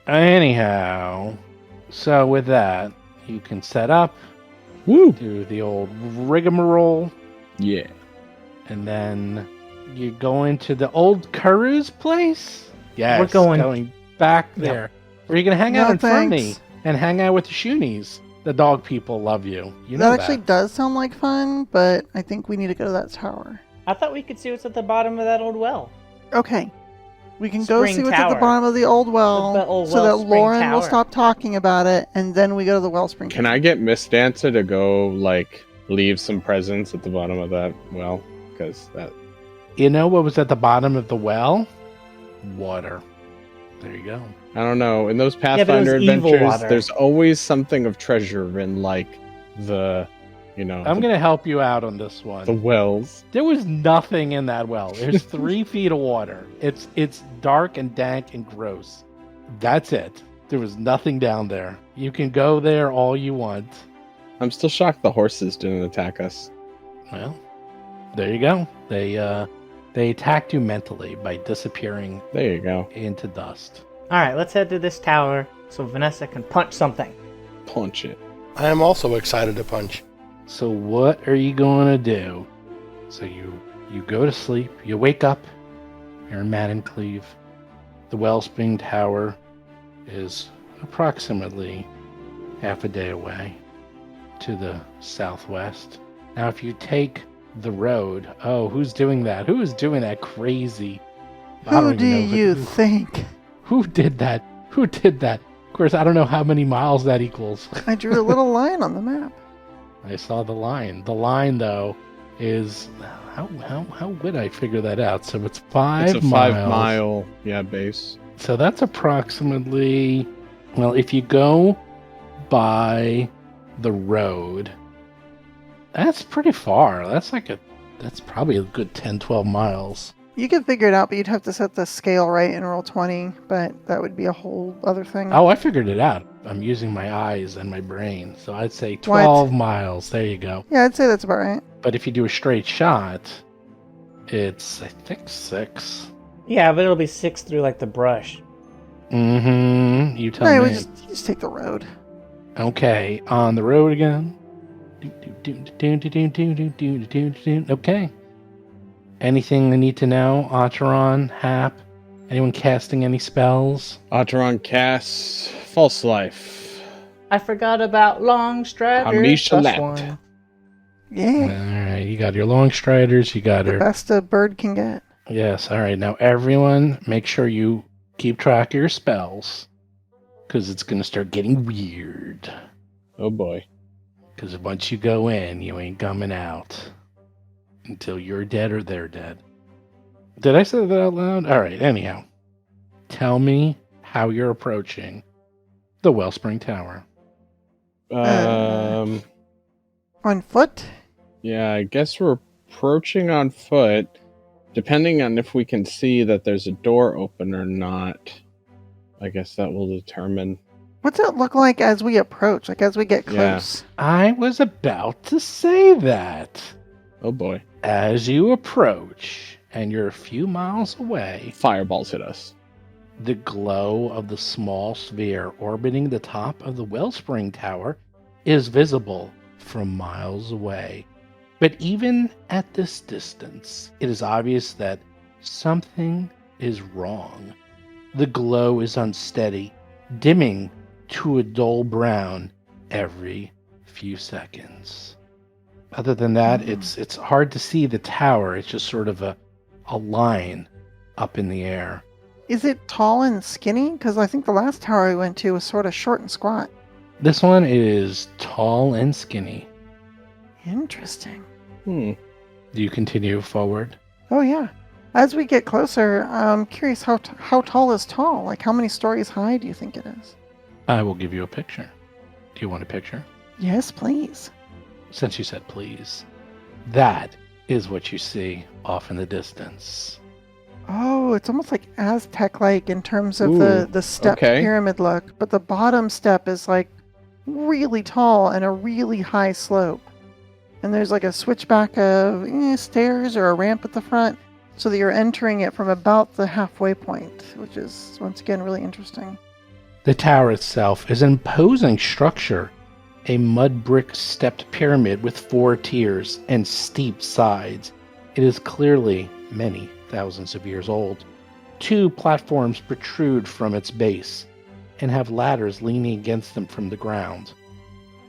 Speaker 2: Anyhow, so with that, you can set up, do the old rigmarole,
Speaker 3: Yeah.
Speaker 2: and then you go into the old Karu's place. Yes,
Speaker 5: We're going
Speaker 2: back there. Or you're gonna hang out
Speaker 6: No,
Speaker 2: in front of me
Speaker 6: thanks.
Speaker 2: and hang out with the Shoonies. The dog people love you. You know
Speaker 6: That
Speaker 2: that.
Speaker 6: actually does sound like fun, but I think we need to go to that tower.
Speaker 5: I thought we could see what's at the bottom of that old well.
Speaker 6: Okay. We can go
Speaker 5: Spring
Speaker 6: see what's at the
Speaker 5: Tower.
Speaker 6: bottom of the old well,
Speaker 5: The old
Speaker 6: so
Speaker 5: well,
Speaker 6: that
Speaker 5: Spring
Speaker 6: Lauren will
Speaker 5: Tower.
Speaker 6: stop talking about it, and then we go to the wellspring.
Speaker 3: Can I get Miss Dancer to go, leave some presents at the bottom of that well? Because that...
Speaker 2: You know what was at the bottom of the well? Water. There you go.
Speaker 3: I don't know. In those
Speaker 5: but it
Speaker 3: Pathfinder
Speaker 5: was evil
Speaker 3: adventures,
Speaker 5: water.
Speaker 3: there's always something of treasure in, the,
Speaker 2: I'm gonna help you out on this one.
Speaker 3: the wells.
Speaker 2: There was nothing in that well. There's 3 feet of water. It's dark and dank and gross. That's it. There was nothing down there. You can go there all you want.
Speaker 3: I'm still shocked the horses didn't attack us.
Speaker 2: Well, there you go. They attacked you mentally by disappearing
Speaker 3: There you go.
Speaker 2: into dust.
Speaker 5: All right, let's head to this tower so Vanessa can punch something.
Speaker 3: Punch it.
Speaker 4: I am also excited to punch.
Speaker 2: So what are you going to do? So you go to sleep. You wake up. You're in Madden Cleve. The Wellspring Tower is approximately half a day away to the southwest. Now, if you take the road... Oh, who's doing that? Who is doing that crazy... I don't
Speaker 6: Who
Speaker 2: even
Speaker 6: do
Speaker 2: know who-
Speaker 6: you think?
Speaker 2: Who did that? Who did that? Of course, I don't know how many miles that equals.
Speaker 6: I drew a little line on the map.
Speaker 2: I saw the line. The line, though, is... How would I figure that out? So it's 5
Speaker 3: It's a
Speaker 2: miles.
Speaker 3: 5-mile, base.
Speaker 2: So that's approximately... Well, if you go by the road, that's pretty far. That's probably a good 10, 12 miles.
Speaker 6: You could figure it out, but you'd have to set the scale right in roll 20, but that would be a whole other thing.
Speaker 2: Oh, I figured it out. I'm using my eyes and my brain. So I'd say 12 miles. There you go.
Speaker 6: Yeah, I'd say that's about right.
Speaker 2: But if you do a straight shot, it's, I think, 6.
Speaker 5: Yeah, but it'll be 6 through the brush.
Speaker 2: Mm-hmm. You tell
Speaker 6: No,
Speaker 2: me.
Speaker 6: we just take the road.
Speaker 2: Okay, on the road again. Okay. Anything I need to know? Acheron, Hap? Anyone casting any spells?
Speaker 3: Acheron casts False Life.
Speaker 5: I forgot about Long Strider.
Speaker 3: Hamisha
Speaker 5: plus
Speaker 3: left.
Speaker 5: 1.
Speaker 6: Yeah,
Speaker 2: Alright, you got your long striders, you got
Speaker 6: the
Speaker 2: her.
Speaker 6: best a bird can get.
Speaker 2: Yes, alright. Now everyone, make sure you keep track of your spells. Because it's going to start getting weird.
Speaker 3: Oh boy.
Speaker 2: Because once you go in, you ain't coming out. Until you're dead or they're dead. Did I say that out loud? Alright, anyhow. Tell me how you're approaching the Wellspring Tower.
Speaker 6: On foot?
Speaker 3: Yeah, I guess we're approaching on foot, depending on if we can see that there's a door open or not. I guess that will determine.
Speaker 6: What's it look like as we approach? Like as we get
Speaker 3: Yeah.
Speaker 6: close?
Speaker 2: I was about to say that.
Speaker 3: Oh boy.
Speaker 2: As you approach, and you're a few miles away,
Speaker 3: Fireballs hit us.
Speaker 2: the glow of the small sphere orbiting the top of the Wellspring Tower is visible from miles away. But even at this distance, it is obvious that something is wrong. The glow is unsteady, dimming to a dull brown every few seconds. Other than that, it's hard to see the tower. It's just sort of a line up in the air.
Speaker 6: Is it tall and skinny? Because I think the last tower we went to was sort of short and squat.
Speaker 2: This one is tall and skinny.
Speaker 6: Interesting.
Speaker 2: Do you continue forward?
Speaker 6: Oh, yeah. As we get closer, I'm curious how tall is tall? Like, how many stories high do you think it is?
Speaker 2: I will give you a picture. Do you want a picture?
Speaker 6: Yes, please.
Speaker 2: Since you said please. That is what you see off in the distance.
Speaker 6: Oh, it's almost like Aztec-like in terms of
Speaker 3: Ooh,
Speaker 6: the step
Speaker 3: okay.
Speaker 6: pyramid look, but the bottom step is like really tall and a really high slope. And there's like a switchback of stairs or a ramp at the front so that you're entering it from about the halfway point, which is, once again, really interesting.
Speaker 2: The tower itself is an imposing structure, a mud brick stepped pyramid with 4 tiers and steep sides. It is clearly many thousands of years old. 2 platforms protrude from its base and have ladders leaning against them from the ground.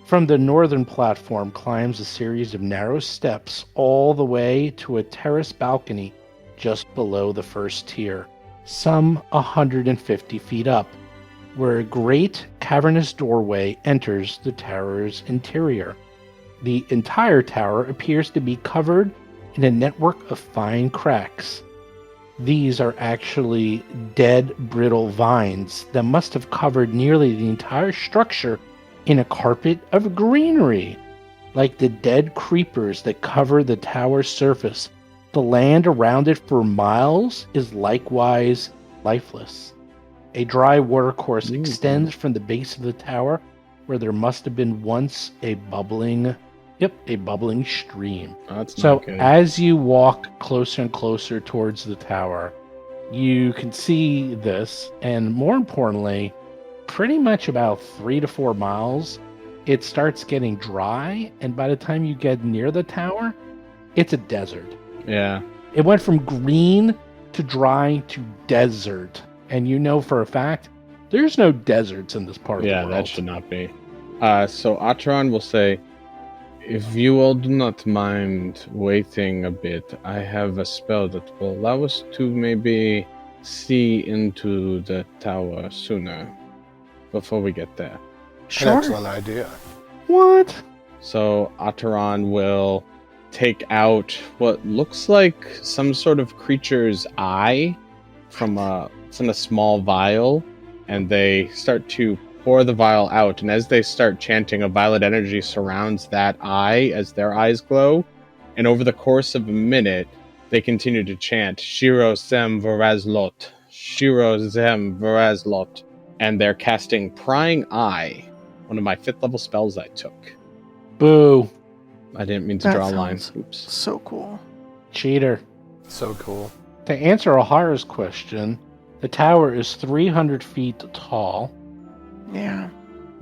Speaker 2: From the northern platform climbs a series of narrow steps all the way to a terrace balcony just below the first tier, some 150 feet up, where a great cavernous doorway enters the tower's interior. The entire tower appears to be covered in a network of fine cracks. These are actually dead, brittle vines that must have covered nearly the entire structure in a carpet of greenery. Like the dead creepers that cover the tower's surface, the land around it for miles is likewise lifeless. A dry watercourse extends from the base of the tower, where there must have been once a bubbling stream.
Speaker 3: That's
Speaker 2: So
Speaker 3: not good.
Speaker 2: as you walk closer and closer towards the tower, you can see this, and more importantly, pretty much about 3 to 4 miles, it starts getting dry, and by the time you get near the tower, it's a desert.
Speaker 3: Yeah.
Speaker 2: It went from green to dry to desert. And you know for a fact, there's no deserts in this part of the world.
Speaker 3: Yeah, that should not be. So Atron will say, if you all do not mind waiting a bit, I have a spell that will allow us to maybe see into the tower sooner before we get there.
Speaker 6: Sure.
Speaker 4: An excellent idea.
Speaker 2: What?
Speaker 3: So Ataran will take out what looks like some sort of creature's eye from it's in a small vial, and they start to pour the vial out, and as they start chanting, a violet energy surrounds that eye as their eyes glow, and over the course of a minute, they continue to chant, Shiro Zem Varazlot, Shiro Zem Varazlot, and they're casting Prying Eye, one of my 5th level spells I took.
Speaker 2: Boo.
Speaker 3: I didn't mean to
Speaker 6: That
Speaker 3: draw a line.
Speaker 6: sounds
Speaker 3: Oops.
Speaker 6: So cool.
Speaker 2: Cheater.
Speaker 4: So cool.
Speaker 2: To answer Ohara's question, the tower is 300 feet tall.
Speaker 6: Yeah.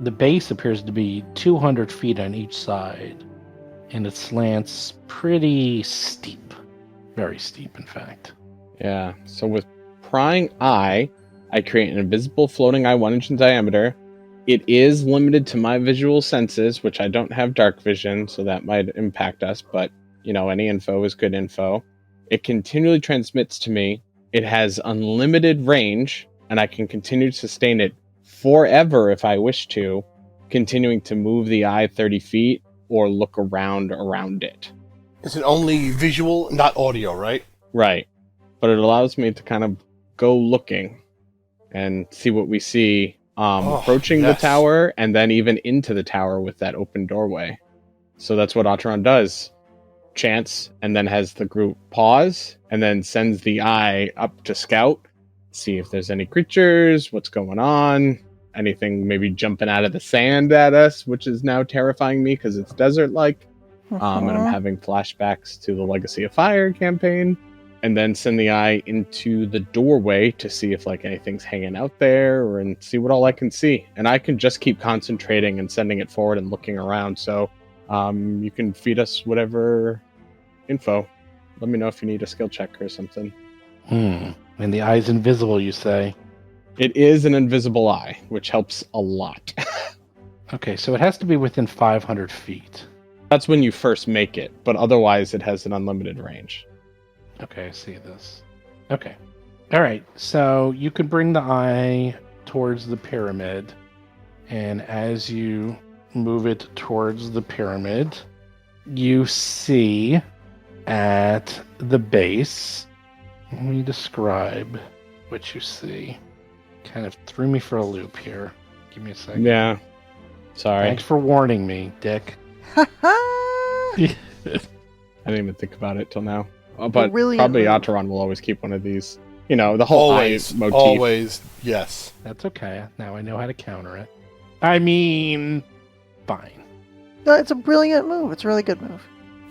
Speaker 2: The base appears to be 200 feet on each side, and it slants pretty steep. Very steep, in fact.
Speaker 3: Yeah, so with Prying Eye, I create an invisible floating eye 1 inch in diameter. It is limited to my visual senses, which I don't have dark vision, so that might impact us, but, any info is good info. It continually transmits to me. It has unlimited range, and I can continue to sustain it forever if I wish to, continuing to move the eye 30 feet or look around it.
Speaker 4: Is it only visual, not audio, right?
Speaker 3: Right. But it allows me to kind of go looking and see what we see approaching the tower, and then even into the tower with that open doorway. So that's what Ataran does. Chants, and then has the group pause, and then sends the eye up to scout, see if there's any creatures, what's going on, anything maybe jumping out of the sand at us, which is now terrifying me because it's desert-like. And I'm having flashbacks to the Legacy of Fire campaign. And then send the eye into the doorway to see if anything's hanging out there, and see what all I can see. And I can just keep concentrating and sending it forward and looking around. So you can feed us whatever info. Let me know if you need a skill check or something.
Speaker 2: And the eye's invisible, you say?
Speaker 3: It is an invisible eye, which helps a lot.
Speaker 2: Okay, so it has to be within 500 feet.
Speaker 3: That's when you first make it, but otherwise it has an unlimited range.
Speaker 2: Okay, I see this. Okay. All right, so you can bring the eye towards the pyramid, and as you move it towards the pyramid, you see at the base, let me describe what you see. Kind of threw me for a loop here. Give me a second.
Speaker 3: Yeah. Sorry.
Speaker 2: Thanks for warning me, Dick.
Speaker 3: I didn't even think about it till now. But
Speaker 6: Brilliant
Speaker 3: probably
Speaker 6: move.
Speaker 3: Ataran will always keep one of these. You know, the whole
Speaker 4: Always,
Speaker 3: eye motif.
Speaker 4: always, yes.
Speaker 2: That's okay. Now I know how to counter it. I mean, fine.
Speaker 6: No, it's a brilliant move. It's a really good move.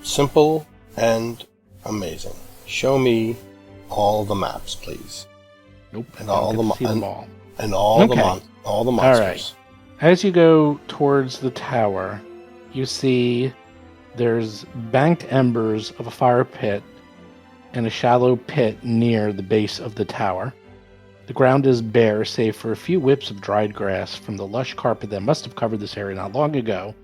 Speaker 4: Simple and amazing. Show me all the maps, please.
Speaker 2: Nope.
Speaker 4: And
Speaker 2: I don't
Speaker 4: all
Speaker 2: get
Speaker 4: the
Speaker 2: to
Speaker 4: mo-
Speaker 2: see them all.
Speaker 4: And all
Speaker 2: Okay.
Speaker 4: all the
Speaker 2: All
Speaker 4: monsters.
Speaker 2: right. As you go towards the tower, you see there's banked embers of a fire pit and a shallow pit near the base of the tower. The ground is bare, save for a few whips of dried grass from the lush carpet that must have covered this area not long ago.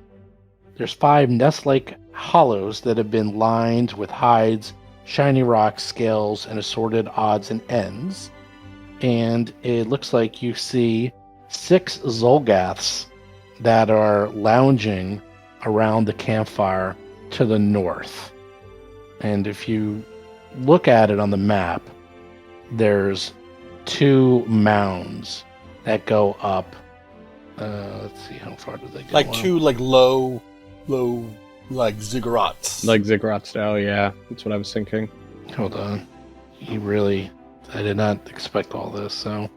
Speaker 2: There's 5 nest-like hollows that have been lined with hides, shiny rocks, scales, and assorted odds and ends. And it looks like you see 6 Zolgaths that are lounging around the campfire to the north. And if you look at it on the map, there's 2 mounds that go up. Let's see, how far do they go
Speaker 4: Like
Speaker 2: up?
Speaker 4: 2 like low like ziggurats.
Speaker 3: Like Ziggurat style, yeah. That's what I was thinking.
Speaker 2: Hold on. I did not expect all this, so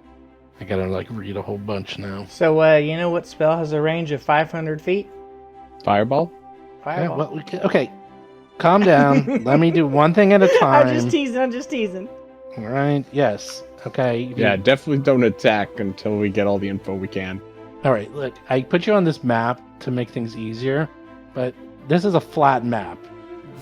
Speaker 2: I gotta read a whole bunch now.
Speaker 5: So, you know what spell has a range of 500 feet?
Speaker 3: Fireball?
Speaker 2: Yeah,
Speaker 5: Fireball.
Speaker 2: well, okay, calm down. Let me do one thing at a time.
Speaker 5: I'm just teasing.
Speaker 2: All right, yes. Okay.
Speaker 3: Yeah, definitely don't attack until we get all the info we can.
Speaker 2: All right, look, I put you on this map to make things easier, but this is a flat map.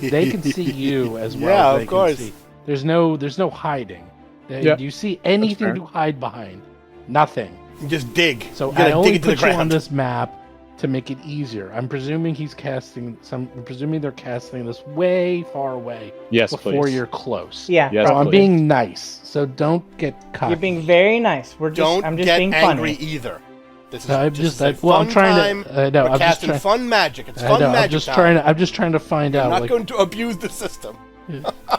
Speaker 2: They can see you as well.
Speaker 4: Yeah,
Speaker 2: as
Speaker 4: of
Speaker 2: they
Speaker 4: course.
Speaker 2: Can see. There's no hiding.
Speaker 3: Yeah,
Speaker 2: Do you see anything
Speaker 3: fair.
Speaker 2: to hide behind? Nothing.
Speaker 4: You just dig.
Speaker 2: So
Speaker 4: You gotta
Speaker 2: I only
Speaker 4: dig into the
Speaker 2: put you on
Speaker 4: ground.
Speaker 2: this map to make it easier. I'm presuming I'm presuming they're casting this way far away
Speaker 3: Yes,
Speaker 2: before
Speaker 3: please.
Speaker 2: you're close.
Speaker 5: Yeah.
Speaker 3: Yes,
Speaker 2: So I'm
Speaker 3: please.
Speaker 2: being nice. So don't get caught.
Speaker 5: You're being very nice. I'm
Speaker 4: Don't
Speaker 5: just
Speaker 4: get
Speaker 5: being
Speaker 4: angry
Speaker 5: funny.
Speaker 4: either. This is
Speaker 2: I'm
Speaker 4: just
Speaker 2: just
Speaker 4: a
Speaker 2: well,
Speaker 4: fun
Speaker 2: I'm trying
Speaker 4: time.
Speaker 2: to. I know.
Speaker 4: We're
Speaker 2: I'm just
Speaker 4: casting
Speaker 2: trying.
Speaker 4: fun magic. It's
Speaker 2: I
Speaker 4: fun
Speaker 2: know.
Speaker 4: magic
Speaker 2: I'm just
Speaker 4: time.
Speaker 2: trying to. I'm just trying to find
Speaker 4: I'm
Speaker 2: out.
Speaker 4: not
Speaker 2: Like,
Speaker 4: going to abuse the system.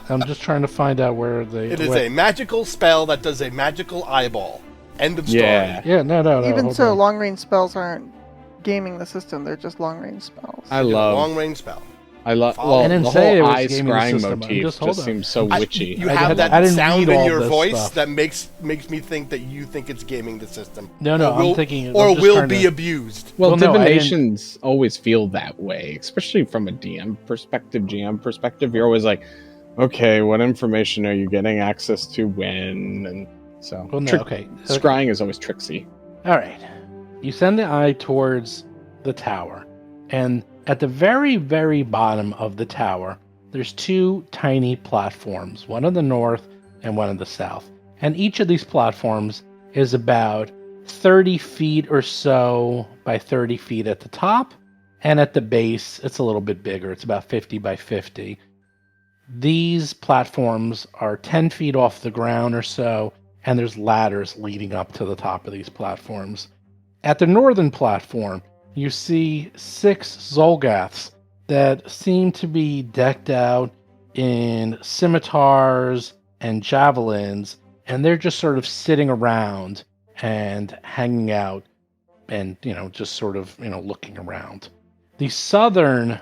Speaker 2: I'm just trying to find out where they.
Speaker 4: It is
Speaker 2: what-
Speaker 4: a magical spell that does a magical eyeball. End of story.
Speaker 3: Yeah.
Speaker 2: Yeah. No.
Speaker 6: Even
Speaker 2: hold
Speaker 6: so,
Speaker 2: on.
Speaker 6: long range spells aren't gaming the system. They're just long range spells.
Speaker 3: I love
Speaker 4: long range spell.
Speaker 3: well,
Speaker 2: I didn't
Speaker 3: the
Speaker 2: say it
Speaker 3: whole
Speaker 2: was
Speaker 3: eye
Speaker 2: gaming the
Speaker 3: scrying
Speaker 2: system.
Speaker 3: motif
Speaker 2: Just
Speaker 3: just,
Speaker 2: hold on.
Speaker 3: seems so witchy.
Speaker 4: You
Speaker 2: I
Speaker 4: have
Speaker 2: didn't
Speaker 4: that
Speaker 2: read
Speaker 4: sound
Speaker 2: all
Speaker 4: in your
Speaker 2: this
Speaker 4: voice
Speaker 2: stuff.
Speaker 4: that makes me think that you think it's gaming the system.
Speaker 2: No,
Speaker 4: Or
Speaker 2: I'm
Speaker 4: will,
Speaker 2: thinking.
Speaker 4: or
Speaker 2: I'm just
Speaker 4: will
Speaker 2: trying
Speaker 4: be
Speaker 2: to-
Speaker 4: abused.
Speaker 3: Well,
Speaker 2: Well, no, I didn't-
Speaker 3: divinations always feel that way, especially from a DM perspective, GM perspective. You're always like, okay, what information are you getting access to when? And so,
Speaker 2: Well, no. Okay.
Speaker 3: scrying is always tricksy.
Speaker 2: All right. You send the eye towards the tower, and at the very, very bottom of the tower, there's 2 tiny platforms, one on the north and one on the south. And each of these platforms is about 30 feet or so by 30 feet at the top, and at the base, it's a little bit bigger. It's about 50 by 50. These platforms are 10 feet off the ground or so, and there's ladders leading up to the top of these platforms. At the northern platform, you see 6 Zolgaths that seem to be decked out in scimitars and javelins, and they're just sort of sitting around and hanging out and, just sort of, looking around. The southern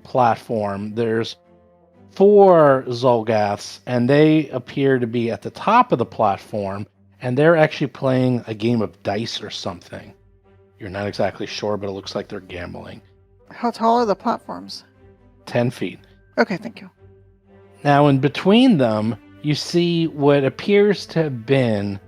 Speaker 2: platform, there's 4 Zolgaths, and they appear to be at the top of the platform, and they're actually playing a game of dice or something. You're not exactly sure, but it looks like they're gambling.
Speaker 6: How tall are the platforms?
Speaker 2: 10 feet.
Speaker 6: Okay, thank you.
Speaker 2: Now, in between them, you see what appears to have been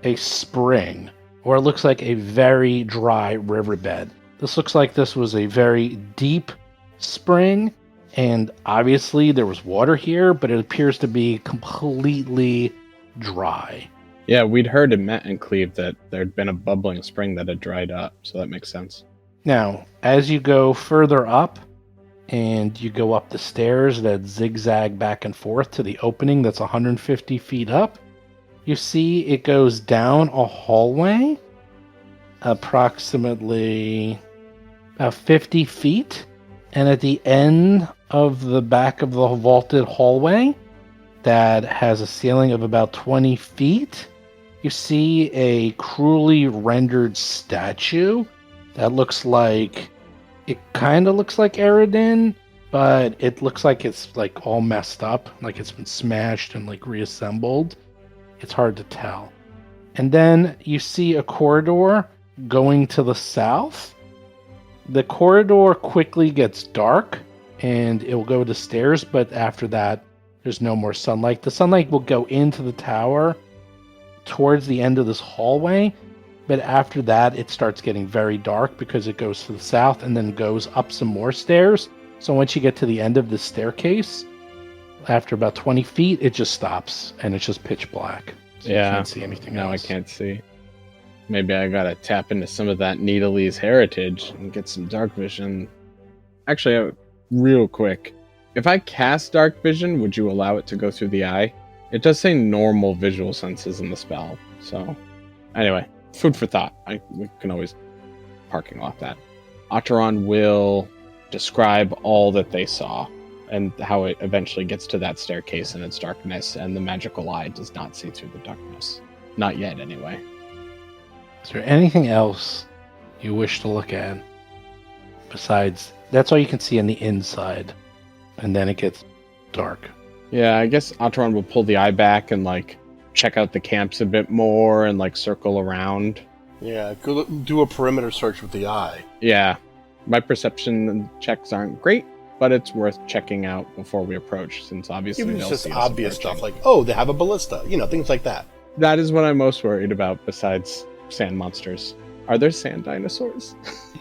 Speaker 2: a spring, or it looks like a very dry riverbed. This looks like this was a very deep spring, and obviously there was water here, but it appears to be completely dry.
Speaker 3: Yeah, we'd heard in Met and Cleve that there'd been a bubbling spring that had dried up, so that makes sense.
Speaker 2: Now, as you go further up, and you go up the stairs that zigzag back and forth to the opening that's 150 feet up, you see it goes down a hallway approximately about 50 feet, and at the end of the back of the vaulted hallway that has a ceiling of about 20 feet, you see a cruelly rendered statue that looks like, it kind of looks like Eridan, but it looks like it's like all messed up, like it's been smashed and like reassembled. It's hard to tell. And then you see a corridor going to the south. The corridor quickly gets dark and it will go to stairs, but after that, there's no more sunlight. The sunlight will go into the tower towards the end of this hallway, but after that, it starts getting very dark because it goes to the south and then goes up some more stairs. So once you get to the end of the staircase, after about 20 feet, it just stops and it's just pitch black. So
Speaker 3: Yeah.
Speaker 2: You can't see anything else.
Speaker 3: I can't see. Maybe I gotta tap into some of that Needley's heritage and get some dark vision. Actually, real quick, if I cast dark vision, would you allow it to go through the eye? It does say normal visual senses in the spell. So, anyway, food for thought. We can always parking lot that. Otteron will describe all that they saw and how it eventually gets to that staircase in its darkness, and the magical eye does not see through the darkness. Not yet, anyway.
Speaker 2: Is there anything else you wish to look at besides that's all you can see on the inside, and then it gets dark?
Speaker 3: Yeah, I guess Otteron will pull the eye back and like check out the camps a bit more and like circle around.
Speaker 4: Yeah, go do a perimeter search with the eye.
Speaker 3: Yeah, my perception checks aren't great, but it's worth checking out before we approach, since obviously
Speaker 4: Even
Speaker 3: they'll
Speaker 4: just
Speaker 3: see us
Speaker 4: obvious
Speaker 3: approaching.
Speaker 4: stuff like, oh, they have a ballista, things like that.
Speaker 3: That is what I'm most worried about besides sand monsters. Are there sand dinosaurs?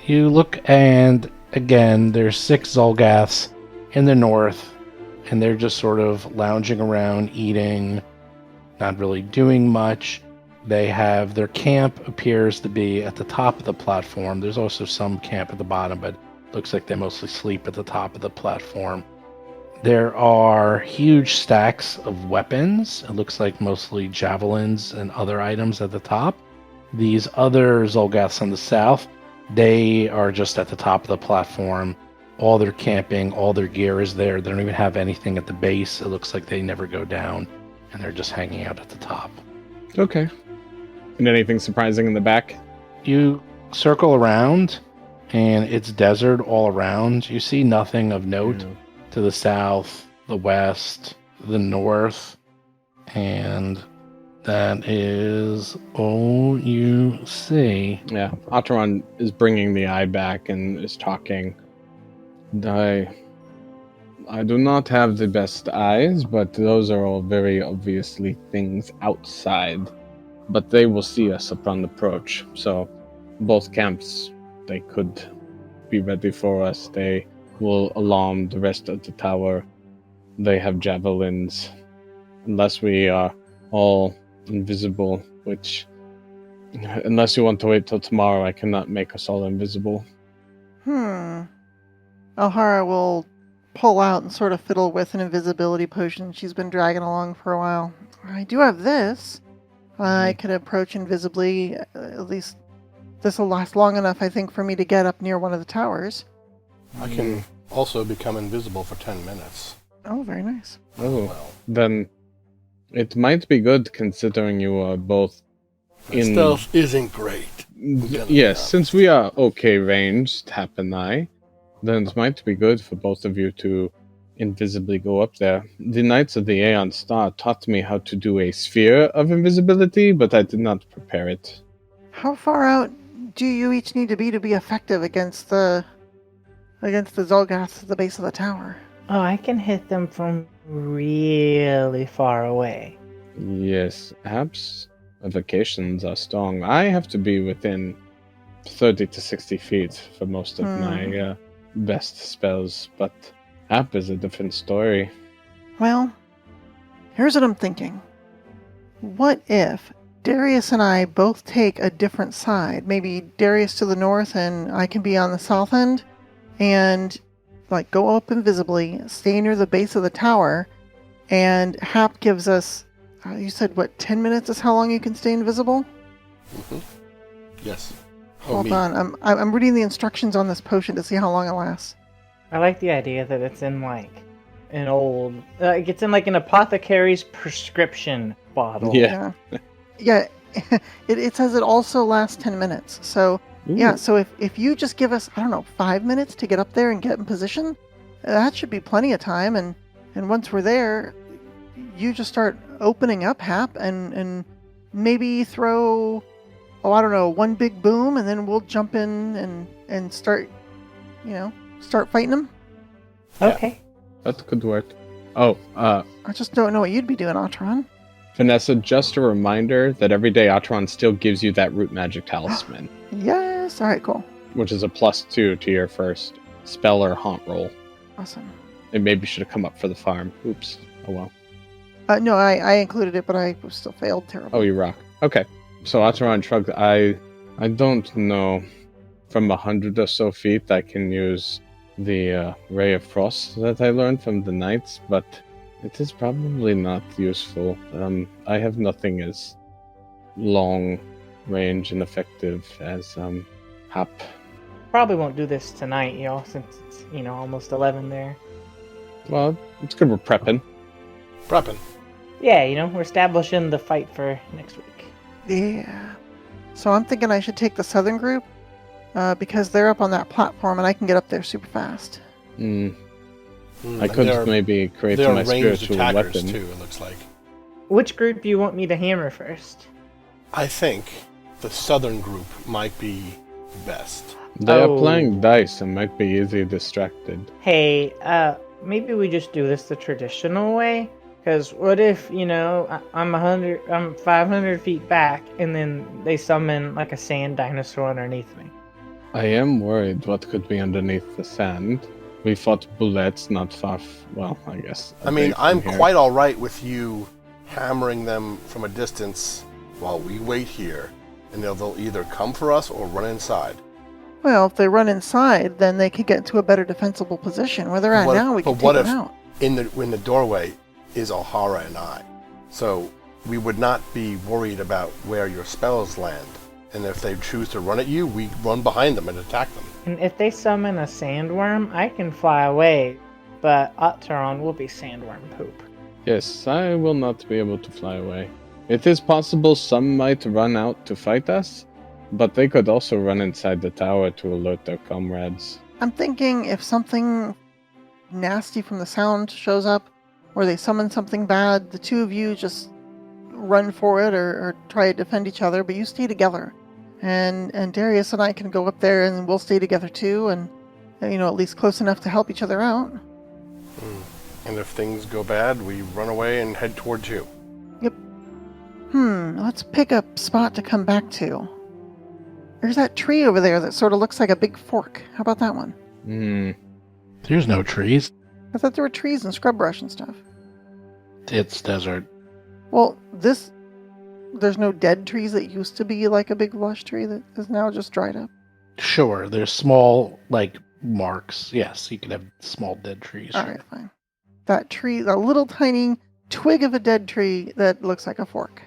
Speaker 2: You look, and again, there's 6 Zolgaths in the north, and they're just sort of lounging around, eating, not really doing much. They have their camp appears to be at the top of the platform. There's also some camp at the bottom, but looks like they mostly sleep at the top of the platform. There are huge stacks of weapons. It looks like mostly javelins and other items at the top. These other Zolgaths on the south, they are just at the top of the platform. All their camping, all their gear is there. They don't even have anything at the base. It looks like they never go down, and they're just hanging out at the top.
Speaker 3: Okay. And anything surprising in the back?
Speaker 2: You circle around, and it's desert all around. You see nothing of note to the south, the west, the north, and that is all you see.
Speaker 3: Yeah, Otteron is bringing the eye back and is talking. I do not have the best eyes, but those are all very obviously things outside. But they will see us upon approach. So both camps, they could be ready for us. They will alarm the rest of the tower. They have javelins. Unless we are all invisible, which, unless you want to wait till tomorrow, I cannot make us all invisible.
Speaker 6: Alhara will pull out and sort of fiddle with an invisibility potion she's been dragging along for a while. I do have this. I could approach invisibly. At least this will last long enough, I think, for me to get up near one of the towers.
Speaker 4: I can also become invisible for 10 minutes.
Speaker 6: Oh, very nice.
Speaker 3: Oh, then it might be good considering you are both in...
Speaker 4: Stealth isn't great.
Speaker 3: Yes, since we are okay ranged, Hap and I, then it might be good for both of you to invisibly go up there. The Knights of the Aeon Star taught me how to do a sphere of invisibility, but I did not prepare it.
Speaker 6: How far out do you each need to be effective against the Zolgaths at the base of the tower?
Speaker 5: Oh, I can hit them from really far away.
Speaker 3: Yes, Hap's evocations are strong. I have to be within 30 to 60 feet for most of my best spells, but Hap is a different story.
Speaker 6: Well, here's what I'm thinking. What if, Darius and I both take a different side. Maybe Darius to the north and I can be on the south end and like go up invisibly, stay near the base of the tower, and Hap gives us, you said what, 10 minutes is how long you can stay invisible?
Speaker 4: Mm-hmm. Yes.
Speaker 6: Hold on, I'm reading the instructions on this potion to see how long it lasts.
Speaker 5: I like the idea that it's in like an old, it's in like an apothecary's prescription bottle.
Speaker 3: Yeah.
Speaker 6: Yeah, it says it also lasts 10 minutes. So, yeah, so if you just give us, I don't know, 5 minutes to get up there and get in position, that should be plenty of time. And once we're there, you just start opening up, Hap, and maybe throw, I don't know, one big boom, and then we'll jump in and start, start fighting them.
Speaker 5: Okay.
Speaker 3: That could work. Oh,
Speaker 6: I just don't know what you'd be doing, Atron.
Speaker 3: Vanessa, just a reminder that every day Atron still gives you that root magic talisman.
Speaker 6: Yes. All right, cool.
Speaker 3: Which is a +2 to your first spell or haunt roll.
Speaker 6: Awesome.
Speaker 3: It maybe should have come up for the farm. Oops. Oh well.
Speaker 6: No, I included it, but I still failed terribly.
Speaker 3: Oh, you rock. Okay. So Atron shrugged. I don't know. From 100 or so feet, I can use the Ray of Frost that I learned from the Knights, but it is probably not useful. I have nothing as long range and effective as Hap.
Speaker 5: Probably won't do this tonight, since it's, almost 11 there.
Speaker 3: Well, it's good we're prepping.
Speaker 4: Prepping.
Speaker 5: Yeah, we're establishing the fight for next week.
Speaker 6: Yeah. So I'm thinking I should take the southern group because they're up on that platform and I can get up there super fast.
Speaker 3: I could maybe create my spiritual weapon
Speaker 4: too. It looks like.
Speaker 5: Which group do you want me to hammer first?
Speaker 4: I think the southern group might be best.
Speaker 3: They are playing dice and might be easily distracted.
Speaker 5: Hey, maybe we just do this the traditional way. Because what if, I'm 500 feet back and then they summon like a sand dinosaur underneath me?
Speaker 3: I am worried what could be underneath the sand. We fought bullets not far, I guess.
Speaker 4: I mean, I'm quite alright with you hammering them from a distance while we wait here. And they'll either come for us or run inside.
Speaker 6: Well, if they run inside, then they could get into a better defensible position. Where they're at now, we can take them out.
Speaker 4: In the doorway is O'Hara and I. So we would not be worried about where your spells land. And if they choose to run at you, we run behind them and attack them.
Speaker 5: And if they summon a sandworm, I can fly away, but Otteron will be sandworm poop.
Speaker 3: Yes, I will not be able to fly away. It is possible some might run out to fight us, but they could also run inside the tower to alert their comrades.
Speaker 6: I'm thinking if something nasty from the sound shows up, or they summon something bad, the two of you just run for it or try to defend each other, but you stay together. And Darius and I can go up there and we'll stay together too, and at least close enough to help each other out.
Speaker 4: And if things go bad, we run away and head towards you.
Speaker 6: Yep. Let's pick a spot to come back to. There's that tree over there that sort of looks like a big fork. How about that one?
Speaker 2: There's no trees.
Speaker 6: I thought there were trees and scrub brush and stuff.
Speaker 2: It's desert.
Speaker 6: Well, there's no dead trees that used to be like a big lush tree that is now just dried up.
Speaker 2: Sure, there's small, marks. Yes, you can have small dead trees.
Speaker 6: All right, fine. That tree, that little tiny twig of a dead tree that looks like a fork.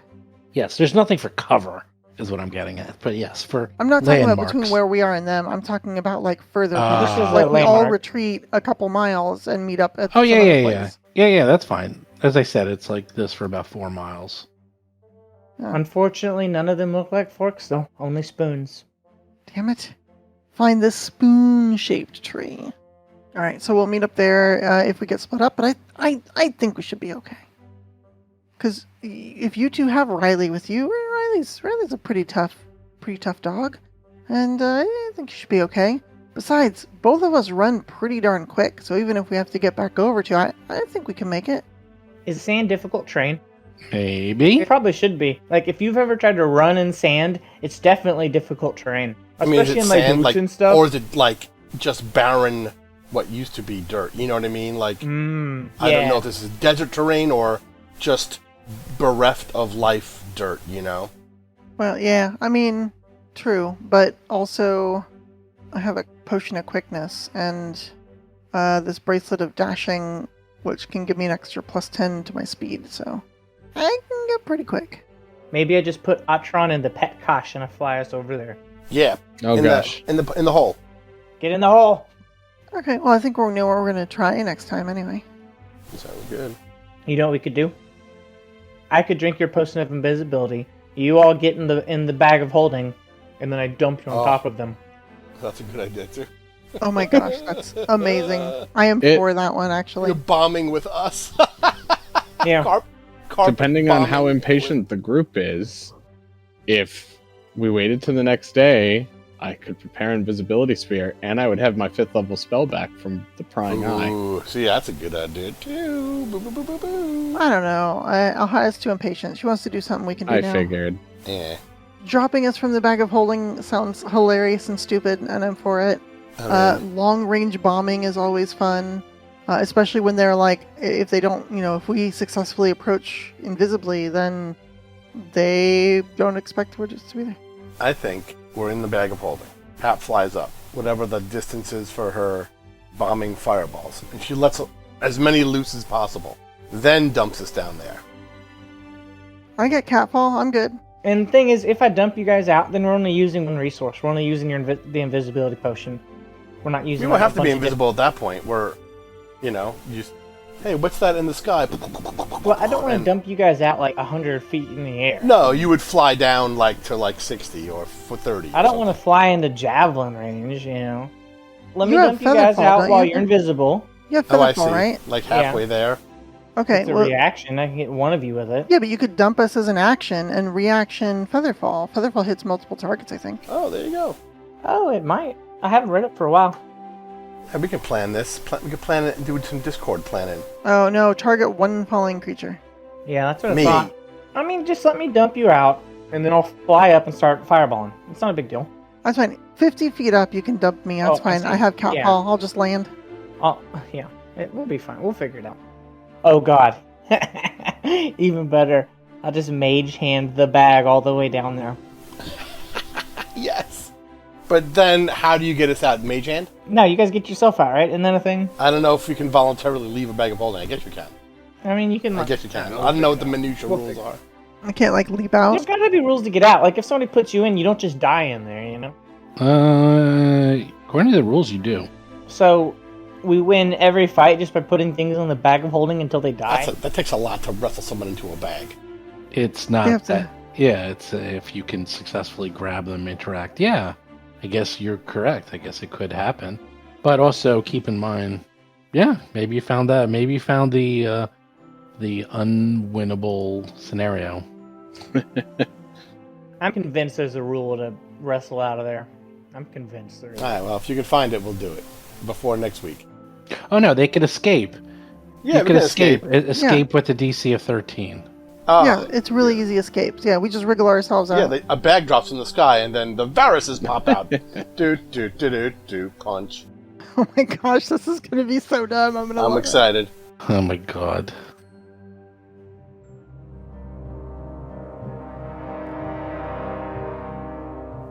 Speaker 2: Yes, there's nothing for cover, is what I'm getting at. But yes, for
Speaker 6: I'm not talking about
Speaker 2: landmarks.
Speaker 6: between where we are and them. I'm talking about further.
Speaker 5: This is
Speaker 6: we
Speaker 5: landmark.
Speaker 6: all retreat a couple miles and meet up at
Speaker 2: Oh,
Speaker 6: some
Speaker 2: yeah,
Speaker 6: other
Speaker 2: yeah,
Speaker 6: place.
Speaker 2: yeah. That's fine. As I said, it's like this for about 4 miles.
Speaker 5: Unfortunately, none of them look like forks, though. Only spoons.
Speaker 6: Damn it. Find this spoon-shaped tree. All right, so we'll meet up there if we get split up, but I think we should be okay. Because if you two have Riley with you, Riley's a pretty tough dog, and I think you should be okay. Besides, both of us run pretty darn quick, so even if we have to get back over to you, I think we can make it.
Speaker 5: Is sand difficult terrain?
Speaker 2: Maybe.
Speaker 5: It probably should be. If you've ever tried to run in sand, it's definitely difficult terrain. Especially
Speaker 4: is it
Speaker 5: in
Speaker 4: sand,
Speaker 5: boots and stuff.
Speaker 4: Or is it just barren, what used to be dirt? You know what I mean? I don't know if this is desert terrain or just bereft of life dirt.
Speaker 6: Well, yeah, I mean, true, but also I have a potion of quickness and this bracelet of dashing, which can give me an extra +10 to my speed, so I can get pretty quick.
Speaker 5: Maybe I just put Atron in the pet kosh and I fly us over there.
Speaker 4: Yeah.
Speaker 3: Oh gosh.
Speaker 4: In the hole.
Speaker 5: Get in the hole.
Speaker 6: Okay, well, I think we know what we're going to try next time anyway.
Speaker 4: Sounds good.
Speaker 5: You know what we could do? I could drink your potion of invisibility. You all get in the bag of holding, and then I dump you on top of them.
Speaker 4: That's a good idea too.
Speaker 6: Oh my gosh, that's amazing. I am for that one, actually.
Speaker 4: You're bombing with us.
Speaker 5: Yeah.
Speaker 4: Carp
Speaker 3: Depending on
Speaker 4: bombing
Speaker 3: how
Speaker 4: with-
Speaker 3: impatient the group is, if we waited to the next day, I could prepare Invisibility Sphere, and I would have my 5th level spell back from the Prying Eye.
Speaker 4: Ooh, see, that's a good idea too. Boo, boo, boo, boo, boo.
Speaker 6: I don't know. Alhaya's too impatient. She wants to do something we can do
Speaker 3: I
Speaker 6: now.
Speaker 3: figured.
Speaker 4: Yeah.
Speaker 6: Dropping us from the bag of holding sounds hilarious and stupid, and I'm for it. Long-range bombing is always fun, especially when they're like, if they don't, if we successfully approach invisibly, then they don't expect we're just to be there.
Speaker 4: I think we're in the bag of holding. Hap flies up, whatever the distance is for her bombing fireballs, and she lets as many loose as possible, then dumps us down there.
Speaker 6: I get catfall. I'm good.
Speaker 5: And the thing is, if I dump you guys out, then we're only using one resource. We're only using the invisibility potion. We're not using.
Speaker 4: You don't have to be invisible at that point. We're, hey, what's that in the sky?
Speaker 5: Well, I don't want to dump you guys out like 100 feet in the air.
Speaker 4: No, you would fly down to 60 or for 30.
Speaker 5: I don't want to fly into javelin range, Let me
Speaker 6: You have
Speaker 5: dump you guys
Speaker 6: featherfall,
Speaker 5: out
Speaker 6: don't
Speaker 5: while
Speaker 6: you?
Speaker 5: you're invisible.
Speaker 6: You have
Speaker 4: Oh, I see.
Speaker 6: featherfall, right?
Speaker 4: Like halfway there.
Speaker 6: Okay.
Speaker 5: It's a
Speaker 6: Well,
Speaker 5: reaction. I can get one of you with it.
Speaker 6: yeah, but you could dump us as an action and reaction featherfall. Featherfall hits multiple targets, I think.
Speaker 4: Oh, there you go.
Speaker 5: Oh, it might. I haven't read it for a while.
Speaker 4: Hey, we can plan this. We can plan it and do some Discord planning.
Speaker 6: Oh no, target one falling creature.
Speaker 5: Yeah, that's what
Speaker 4: Me.
Speaker 5: I thought. I mean, just let me dump you out, and then I'll fly up and start fireballing. It's not a big deal.
Speaker 6: That's fine. 50 feet up, you can dump me. That's
Speaker 5: Oh, I
Speaker 6: fine.
Speaker 5: see.
Speaker 6: I have catfall.
Speaker 5: Yeah.
Speaker 6: I'll just land.
Speaker 5: Yeah, we'll be fine. We'll figure it out. Oh God, even better. I'll just mage hand the bag all the way down there.
Speaker 4: Yes. But then, how do you get us out? Mage hand?
Speaker 5: No, you guys get yourself out, right? Isn't that a thing?
Speaker 4: I don't know if you can voluntarily leave a bag of holding. I guess you can.
Speaker 5: I mean, you can.
Speaker 4: I guess you can. I don't know what the minutiae rules are.
Speaker 6: I can't leap out.
Speaker 5: There's gotta be rules to get out. Like if somebody puts you in, you don't just die in there,
Speaker 2: According to the rules, you do.
Speaker 5: So we win every fight just by putting things on the bag of holding until they die.
Speaker 4: That takes a lot to wrestle someone into a bag.
Speaker 2: It's
Speaker 6: You have
Speaker 2: not
Speaker 6: to-
Speaker 2: that. Yeah, it's if you can successfully grab them, interact. Yeah, I guess you're correct. I guess it could happen. But also keep in mind, yeah, maybe you found that. Maybe you found the unwinnable scenario.
Speaker 5: I'm convinced there's a rule to wrestle out of there. I'm convinced there is.
Speaker 4: All right, well, if you can find it, we'll do it before next week.
Speaker 2: Oh no, they could escape.
Speaker 4: Yeah,
Speaker 2: you
Speaker 4: we
Speaker 2: could
Speaker 4: can
Speaker 2: escape. Escape with the DC of 13.
Speaker 4: Oh,
Speaker 6: Yeah, it's really easy escapes. Yeah, we just wriggle ourselves out.
Speaker 4: yeah, a bag drops in the sky, and then the viruses pop out. do, punch.
Speaker 6: Oh my gosh, this is gonna be so dumb. I'm
Speaker 4: I'm
Speaker 6: love
Speaker 4: excited.
Speaker 2: Oh my god.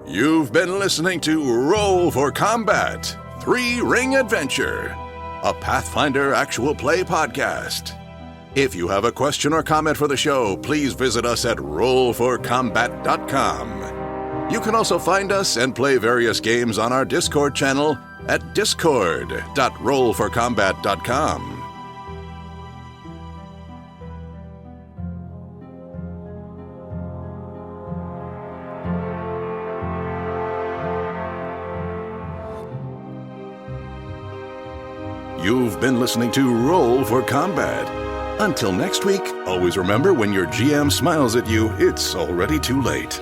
Speaker 1: You've been listening to Roll for Combat 3-Ring Adventure, a Pathfinder actual play podcast. If you have a question or comment for the show, please visit us at rollforcombat.com. You can also find us and play various games on our Discord channel at discord.rollforcombat.com. You've been listening to Roll for Combat. Until next week, always remember when your GM smiles at you, it's already too late.